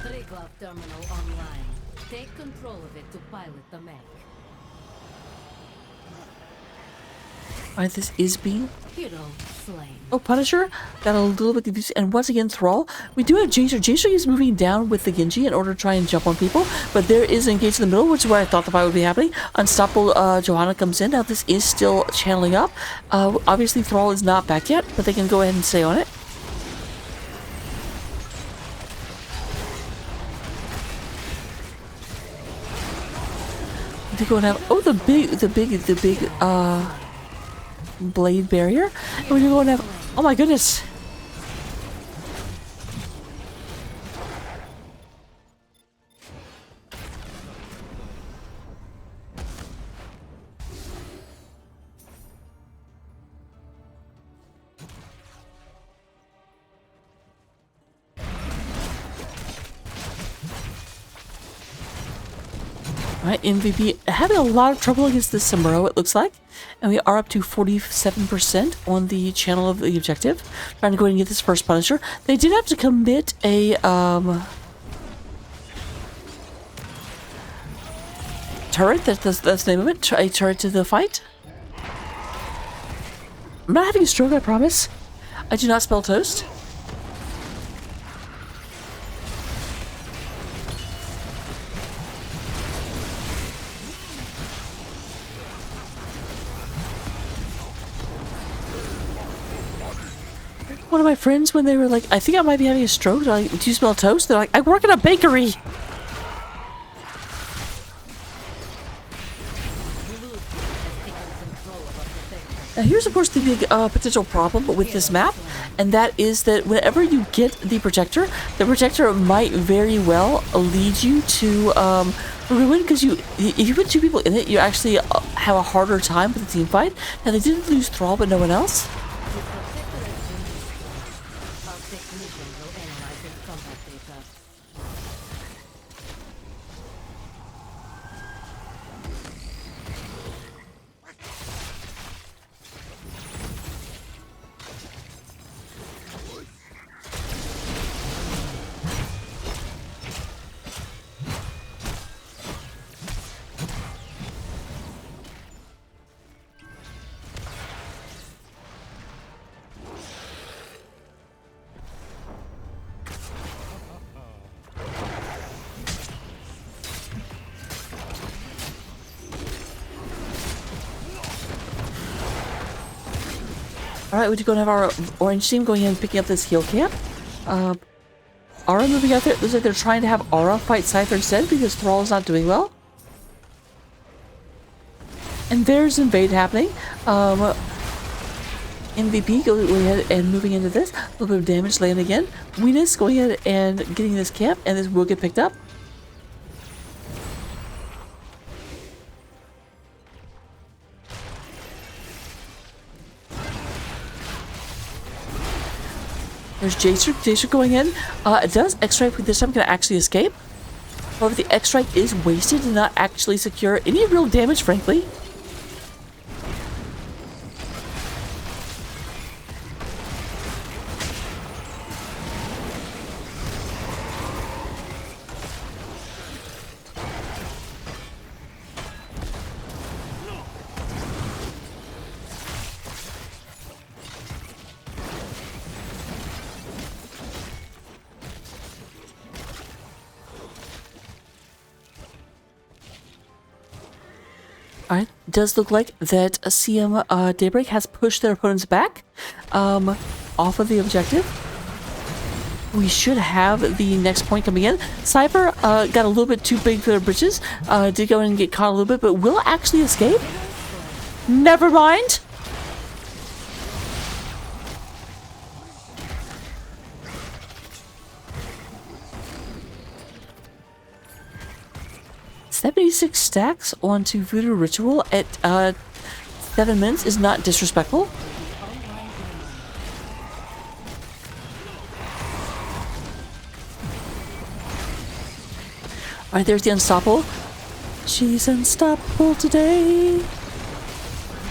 Triglav terminal online. Take control of it to pilot the mech. Alright, this is being... Hero slain. Oh, Punisher got a little bit confused. And once again, Thrall. We do have Jacer. Jacer is moving down with the Genji in order to try and jump on people. But there is an engage in the middle, which is where I thought the fight would be happening. Unstoppable Johanna comes in. Now this is still channeling up. Obviously, Thrall is not back yet, but they can go ahead and stay on it. They go and have the big blade barrier. And we're going to have, oh my goodness. Alright, MVP having a lot of trouble against this Sombrero, it looks like. And we are up to 47% on the channel of the objective. Trying to go ahead and get this first Punisher. They did have to commit a, turret, that's the name of it, a turret to the fight. I'm not having a stroke, I promise. I do not spell toast. One of my friends, when they were like, I think I might be having a stroke, they're like, do you smell toast? They're like, I work in a bakery. Now here's of course the big potential problem with this map, and that is that whenever you get the projector might very well lead you to ruin, because if you put two people in it, you actually have a harder time with the team fight. Now they didn't lose Thrall, but no one else. Alright, we're going to have our orange team going in and picking up this heal camp. Aura moving out there. It looks like they're trying to have Aura fight Cypher instead because Thrall is not doing well. And there's Invade happening. MVP going ahead and moving into this. A little bit of damage landing again. Weenus going ahead and getting this camp, and this will get picked up. There's Jacer going in. It does X-Strike with this time going to actually escape. However, the X-Strike is wasted and not actually secure any real damage, frankly. Alright, does look like that CM Daybreak has pushed their opponents back off of the objective. We should have the next point coming in. Cypher got a little bit too big for their britches. Did go in and get caught a little bit, but will actually escape. Never mind. $76 stacks onto Voodoo Ritual at 7 minutes is not disrespectful. Alright, there's the Unstoppable. She's unstoppable today.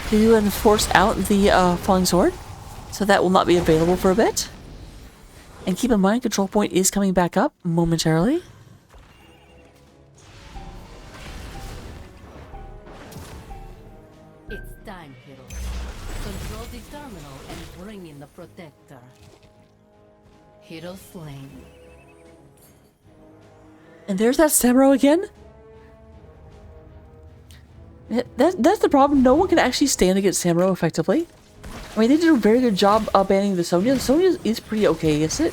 To enforce out the Falling Sword. So that will not be available for a bit. And keep in mind, Control Point is coming back up momentarily. Time, heroes. Control the terminal and bring in the protector. Hero slain. And there's that Samuro again. That's the problem. No one can actually stand against Samuro effectively. I mean, they did a very good job banning the Sonya. The Sonya is pretty okay against it.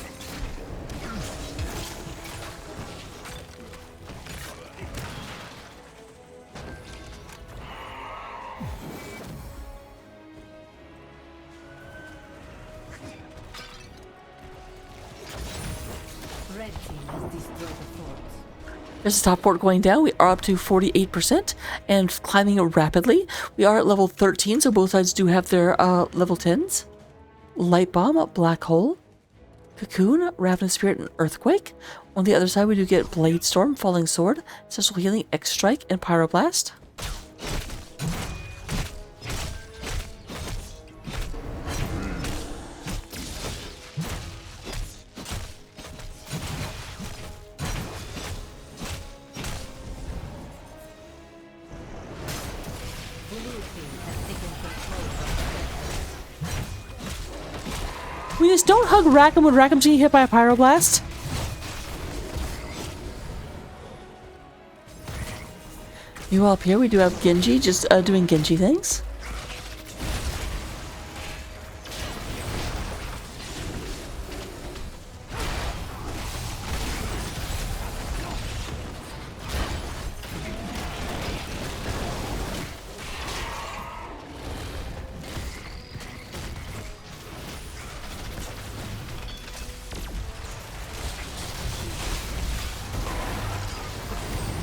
There's a top port going down. We are up to 48% and climbing rapidly. We are at level 13, so both sides do have their level 10s. Light Bomb, Black Hole, Cocoon, Ravenous Spirit, and Earthquake. On the other side, we do get Blade Storm, Falling Sword, Special Healing, X Strike, and Pyroblast. We just don't hug Rackham when Rackham's getting hit by a Pyroblast. Meanwhile, up here we do have Genji just doing Genji things.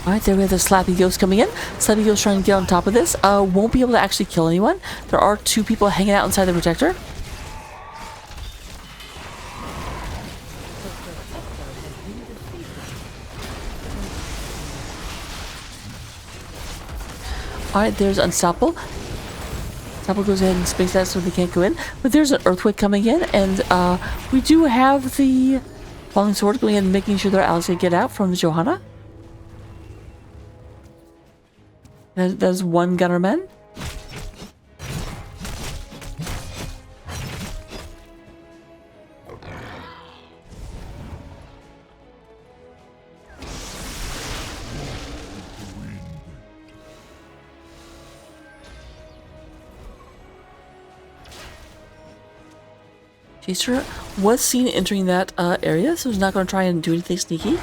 Alright, there we have the Slappy Ghost coming in. Slappy Ghost trying to get on top of this. Won't be able to actually kill anyone. There are two people hanging out inside the protector. Alright, there's Unstoppable. Unstoppable goes ahead and space that so they can't go in. But there's an Earthquake coming in, and we do have the Falling Sword going in and making sure their allies can get out from the Johanna. There's one Gunnerman. Chaser was seen entering that area, so he's not going to try and do anything sneaky.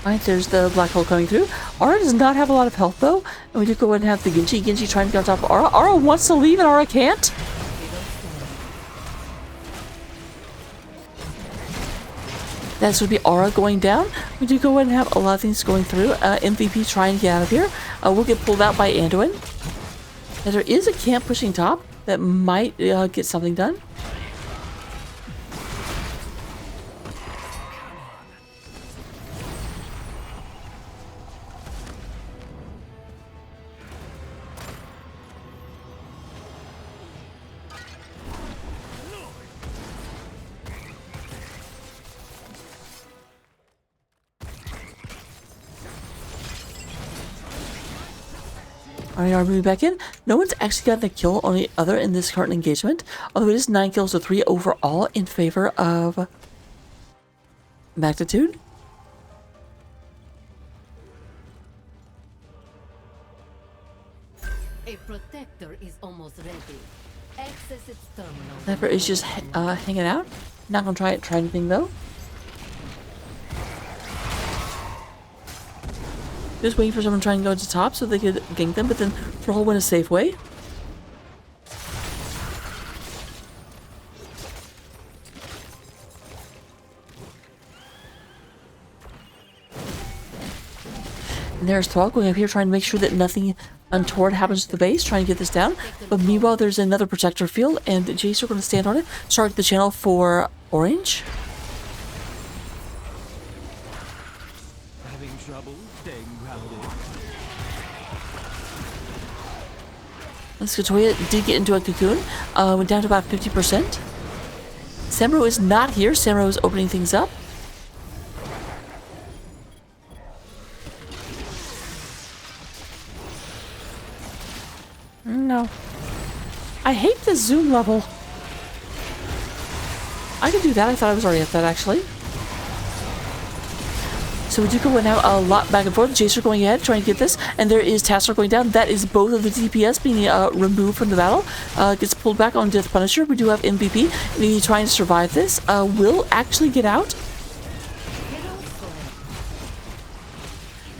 Alright, there's the black hole coming through. Aura does not have a lot of health though. And we do go ahead and have the Genji. Genji trying to get on top of Aura. Aura wants to leave and Aura can't. That's would be Aura going down. We do go ahead and have a lot of things going through. MVP trying to get out of here. We'll get pulled out by Anduin. And there is a camp pushing top that might get something done. Alright, are moving back in. No one's actually gotten a kill on the other in this current engagement. Although it is 9 kills to 3 overall in favor of Magnitude. A protector is almost ready. Access its terminal. Sniper is just hanging out. Not gonna try anything though. Just waiting for someone trying to go to the top so they could gank them, but then Thrall went a safe way. And there's Thrall going up here trying to make sure that nothing untoward happens to the base, trying to get this down. But meanwhile, there's another protector field, and Jace are going to stand on it. Start the channel for Orange. Having trouble staying grounded. Skatoya did get into a cocoon, went down to about 50%. Samuro is not here. Samuro is opening things up. No. I hate the zoom level. I can do that. I thought I was already at that, actually. So we do go now a lot back and forth. Jacer going ahead, trying to get this, and there is Tassler going down. That is both of the DPS being removed from the battle. Gets pulled back on Death Punisher. We do have MVP, and he's trying to survive this. Will actually get out.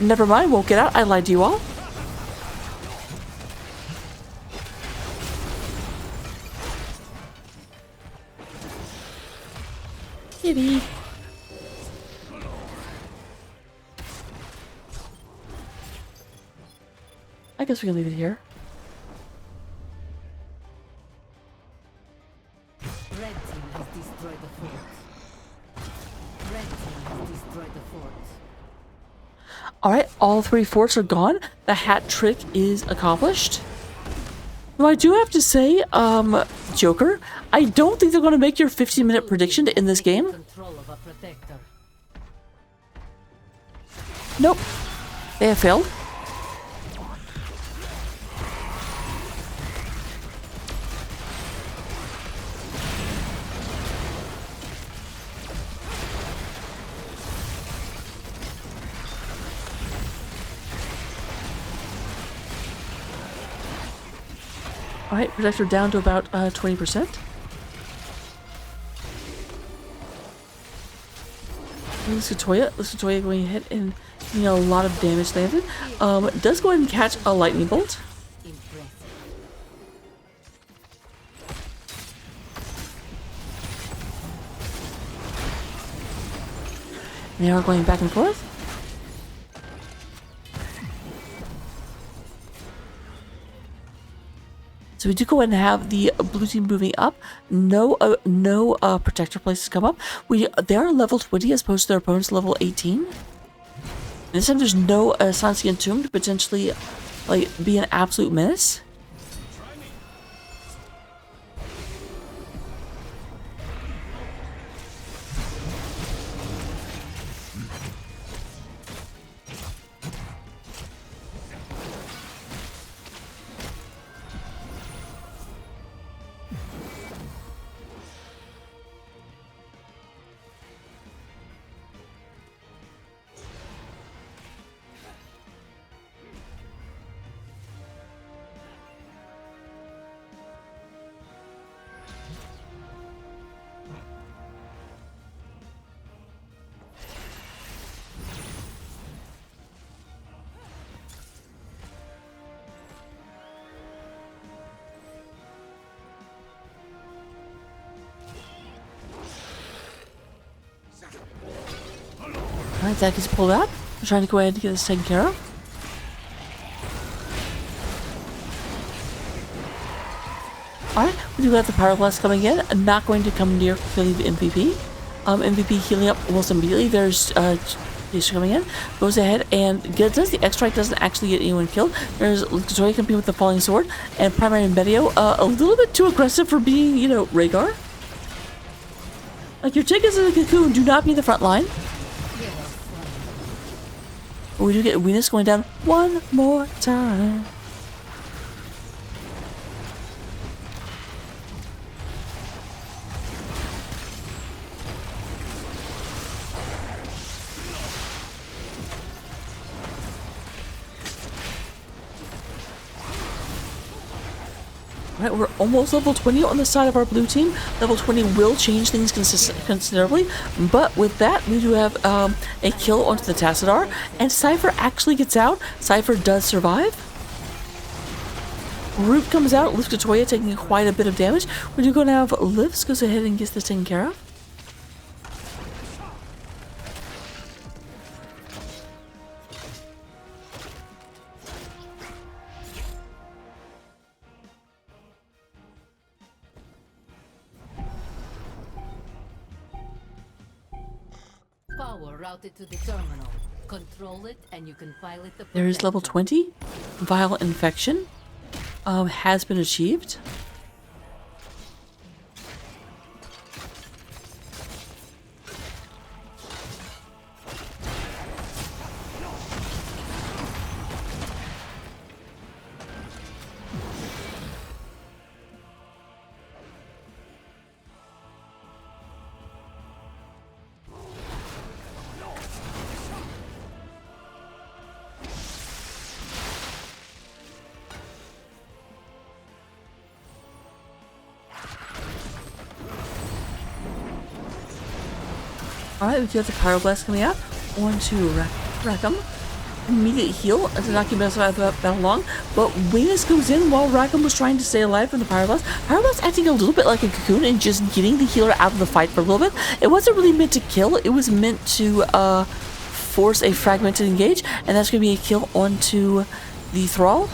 Never mind, won't get out. I lied to you all. Kitty. I guess we can leave it here. Red team has destroyed the fort. Red team has destroyed the fort. Alright, all 3 forts are gone. The hat trick is accomplished. Now, I do have to say, Joker, I don't think they're going to make your 15-minute prediction to end this game. Control of a protector. Nope. They have failed. Alright, protector down to about 20%. Latoya going ahead and getting a lot of damage landed. Does go ahead and catch a lightning bolt. Impressive. They are going back and forth. So we do go ahead and have the blue team moving up. No protector places come up. They are level 20 as opposed to their opponent's level 18. And this time there's no Sansi Entombed to potentially like be an absolute menace. Alright, that gets pulled out. I'm trying to go ahead and get this taken care of. Alright, we do have the Power Blast coming in. Not going to come near killing the MVP. MVP healing up almost immediately. There's Jason coming in. Goes ahead and does the X-Strike. Doesn't actually get anyone killed. There's Zoe coming with the Falling Sword. And Primary Medio, a little bit too aggressive for being, you know, Rhaegar. Like, your chickens in the cocoon do not be in the front line. But we do get Venus going down one more time. Right, we're almost level 20 on the side of our blue team. Level 20 will change things considerably, but with that, we do have a kill onto the Tassadar, and Cypher actually gets out. Cypher does survive. Root comes out, Lift Katoya taking quite a bit of damage. We do go now have Lifts goes ahead and gets this taken care of. Power routed to the terminal. Control it and you can pilot the There is level protector. 20. Vile Infection has been achieved. Alright, we do have the Pyroblast coming out. Onto Rackham. Immediate heal to not keep us out of the battle long. But Wings goes in while Rackham was trying to stay alive from the Pyroblast. Pyroblast acting a little bit like a cocoon and just getting the healer out of the fight for a little bit. It wasn't really meant to kill, it was meant to force a fragmented engage, and that's going to be a kill onto the Thrall.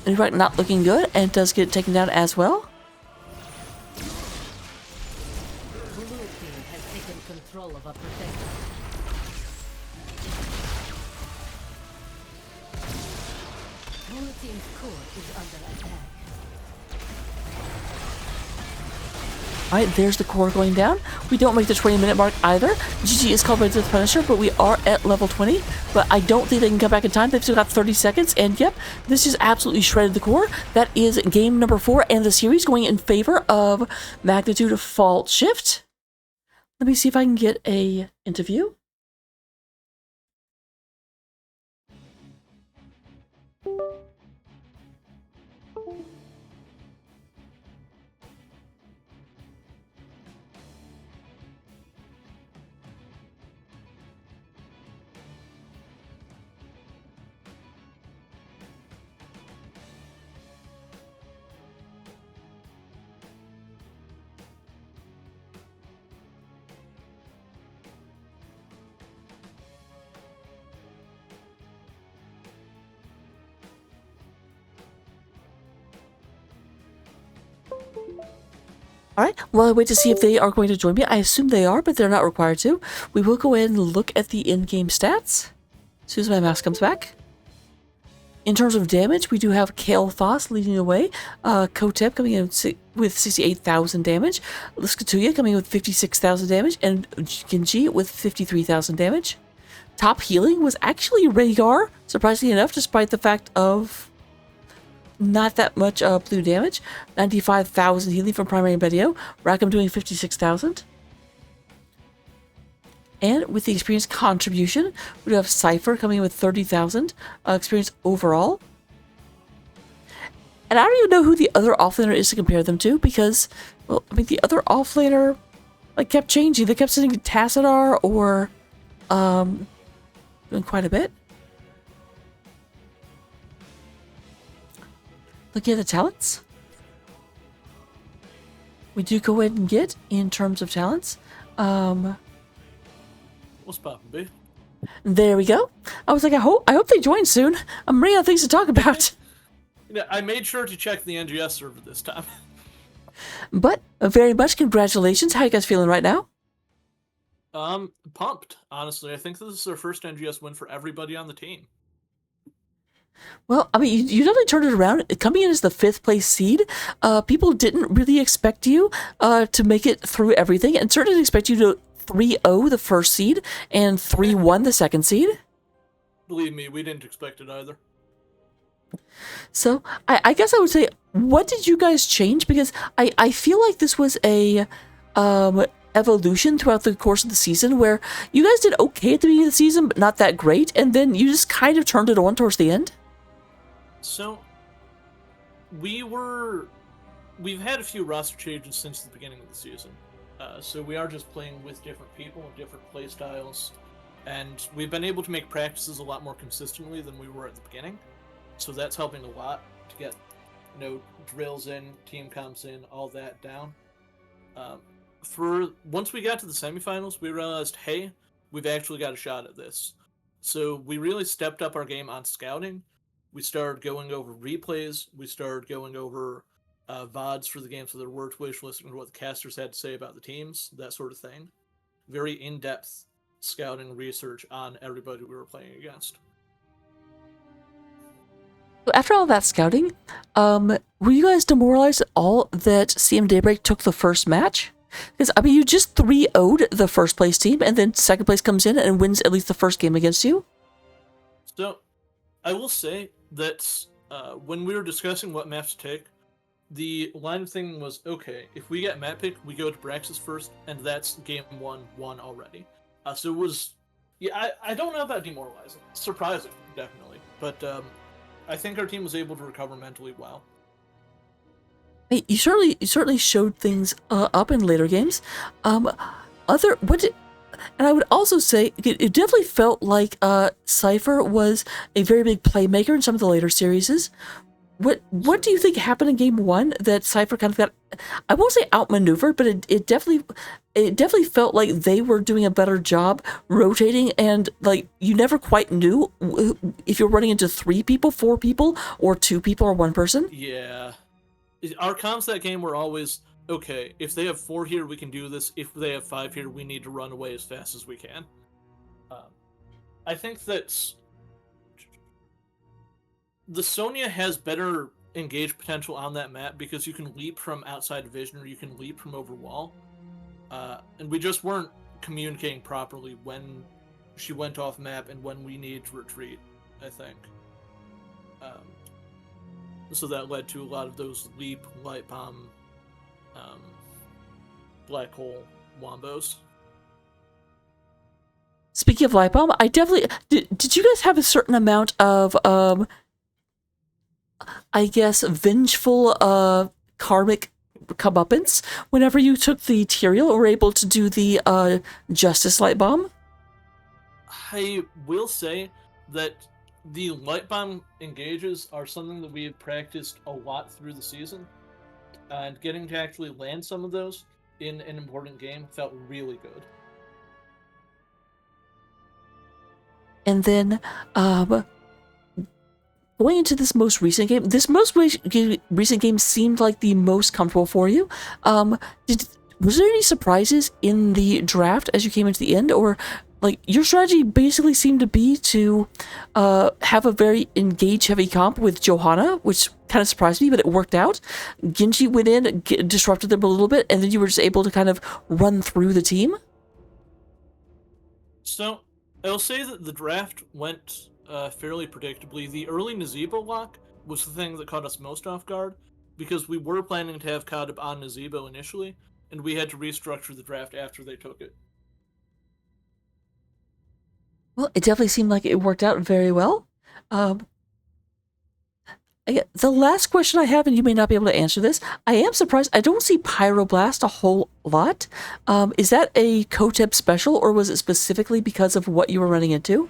In fact, not looking good, and it does get taken down as well. Blue team has taken control of a protector. Blue team's core is under attack. Alright, there's the core going down. We don't make the 20-minute mark either. GG is called by the Punisher, but we are at level 20. But I don't think they can come back in time. They've still got 30 seconds. And yep, this just absolutely shredded the core. That is game number 4 and the series going in favor of Magnitude Fault Shift. Let me see if I can get a interview. Alright, while I wait to see if they are going to join me, I assume they are, but they're not required to. We will go ahead and look at the in-game stats as soon as my mouse comes back. In terms of damage, we do have Kale Thos leading the way, Kotep coming in with 68,000 damage, Liskatuya coming in with 56,000 damage, and Genji with 53,000 damage. Top healing was actually Rhaegar, surprisingly enough, despite the fact of not that much blue damage. 95,000 healing from primary Bedio. Rackham doing 56,000. And with the experience contribution, we have Cypher coming in with 30,000 experience overall. And I don't even know who the other offlaner is to compare them to, because, well, I mean, the other offlaner like kept changing. They kept sending Tassadar or doing quite a bit. Looking at the talents, we do go ahead and get, in terms of talents, What's poppin', B? there we go. I was like, I hope they join soon. I'm running out of things to talk about. Yeah, I made sure to check the NGS server this time. But very much congratulations. How are you guys feeling right now? Pumped, honestly. I think this is their first NGS win for everybody on the team. Well, I mean, you definitely turned it around. Coming in as the 5th place seed, people didn't really expect you to make it through everything, and certainly didn't expect you to 3-0 the first seed and 3-1 the second seed. Believe me, we didn't expect it either. So, I guess I would say, what did you guys change? Because I feel like this was a evolution throughout the course of the season, where you guys did okay at the beginning of the season, but not that great, and then you just kind of turned it on towards the end. So, we've had a few roster changes since the beginning of the season. So we are just playing with different people and different play styles, and we've been able to make practices a lot more consistently than we were at the beginning. So that's helping a lot to get, drills in, team comps in, all that down. Once we got to the semifinals, we realized, hey, we've actually got a shot at this. So we really stepped up our game on scouting. We started going over replays. We started going over VODs for the games that were Twitch, listening to what the casters had to say about the teams, that sort of thing. Very in-depth scouting research on everybody we were playing against. So after all that scouting, were you guys demoralized at all that CM Daybreak took the first match? Because, I mean, you just 3-0'd the first place team, and then second place comes in and wins at least the first game against you? So, I will say that when we were discussing what maps to take, the line of thinking was, okay, if we get map pick, we go to Braxis first, and that's game won already. So it was, yeah, I don't know about demoralizing. Surprising, definitely. But I think our team was able to recover mentally well. You certainly showed things up in later games. And I would also say it definitely felt like Cypher was a very big playmaker in some of the later series. What do you think happened in game one that Cypher kind of got, I won't say outmaneuvered, but it definitely felt like they were doing a better job rotating, and like you never quite knew if you're running into 3 people, 4 people, or 2 people, or 1 person? Yeah. Our comms that game were always, okay, if they have 4 here, we can do this. If they have 5 here, we need to run away as fast as we can. I think that the Sonya has better engage potential on that map because you can leap from outside vision or you can leap from over wall. And we just weren't communicating properly when she went off map and when we needed to retreat, I think. So that led to a lot of those leap, light bomb, black hole wombos. Speaking of light bomb, I definitely did you guys have a certain amount of I guess vengeful karmic comeuppance whenever you took the Tyrael or were able to do the justice light bomb? I will say that the light bomb engages are something that we have practiced a lot through the season, and getting to actually land some of those in an important game felt really good. And then going into this most recent game, recent game seemed like the most comfortable for you. Was there any surprises in the draft as you came into the end, or like your strategy basically seemed to be to have a very engage heavy comp with Johanna, which kind of surprised me, but it worked out. Genji went in, disrupted them a little bit, and then you were just able to kind of run through the team? So, I'll say that the draft went fairly predictably. The early Nazeebo lock was the thing that caught us most off guard, because we were planning to have Kadib on Nazeebo initially, and we had to restructure the draft after they took it. Well, it definitely seemed like it worked out very well. The last question I have, and you may not be able to answer this, I am surprised I don't see Pyroblast a whole lot. Is that a Koteb special, or was it specifically because of what you were running into?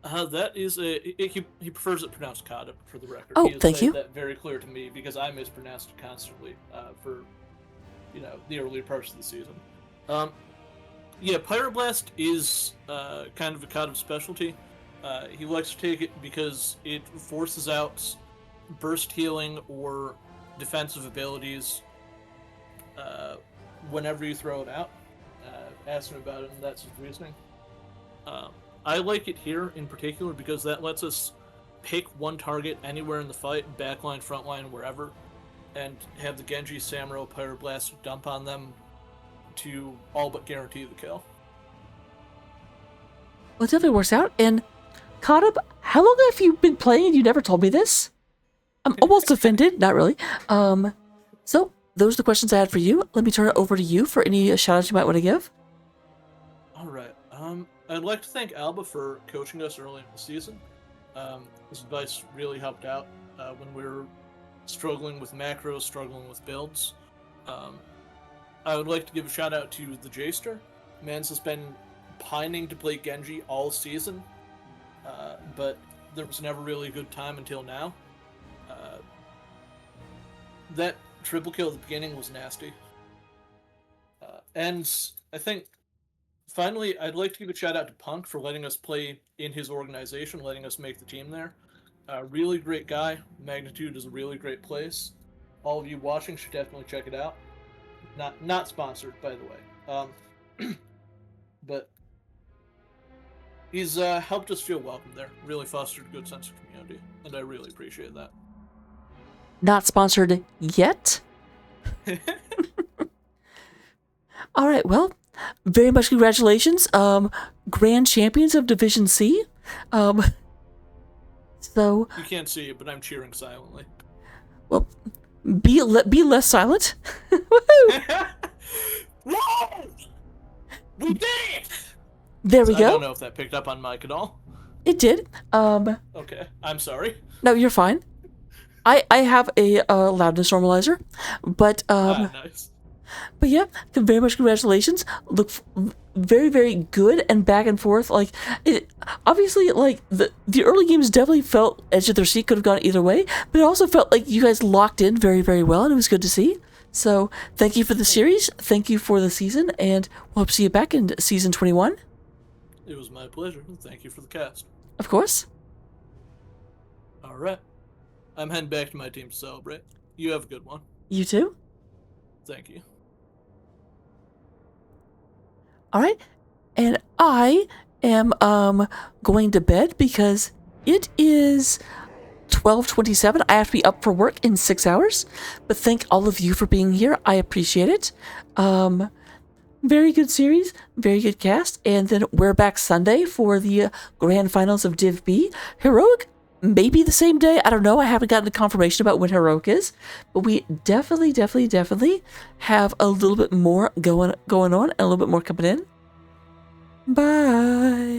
That is he prefers it pronounced Kadib, for the record. Oh, He has thank made you. that very clear to me because I mispronounced it constantly for the early parts of the season. Yeah, Pyroblast is kind of a Kadib specialty. He likes to take it because it forces out burst healing or defensive abilities whenever you throw it out. Ask him about it, and that's his reasoning. I like it here in particular because that lets us pick one target anywhere in the fight, backline, frontline, wherever, and have the Genji, Samuro, Pyroblast dump on them to all but guarantee the kill. Well, it definitely works out. And Kadib, how long have you been playing and you never told me this? I'm almost offended. Not really. So, those are the questions I had for you. Let me turn it over to you for any shout-outs you might want to give. All right. I'd like to thank Alba for coaching us early in the season. His advice really helped out when we were struggling with macros, struggling with builds. I would like to give a shout out to the Jaster. Mans has been pining to play Genji all season, but there was never really a good time until now. That triple kill at the beginning was nasty. And I think, finally, I'd like to give a shout out to Punk for letting us play in his organization, letting us make the team there. Really great guy. Magnitude is a really great place. All of you watching should definitely check it out. Not sponsored, by the way. But he's helped us feel welcome there. Really fostered a good sense of community, and I really appreciate that. Not sponsored yet? All right, well, very much congratulations. Grand champions of Division C. So You can't see it, but I'm cheering silently. well, be less silent. Woohoo! Whoa! We did it! There we I go. don't know if that picked up on mic at all. It did. Okay, I'm sorry. No, you're fine. I have a loudness normalizer, but Nice. But yeah, very much congratulations. Look very, very good and back and forth. Like, it obviously, like, the early games definitely felt edge of their seat, could have gone either way, but it also felt like you guys locked in very, very well, and it was good to see. So thank you for the series, thank you for the season, and we'll hope to see you back in season 21. It was my pleasure. Thank you for the cast. Of course. All right. I'm heading back to my team to celebrate. You have a good one. You too. Thank you. All right, and I am going to bed because it is 12:27. I have to be up for work in 6 hours. But thank all of you for being here. I appreciate it. Very good series, very good cast, and then we're back Sunday for the grand finals of Div B. Heroic, maybe the same day. I don't know. I haven't gotten a confirmation about when Heroic is, but we definitely have a little bit more going on and a little bit more coming in. Bye.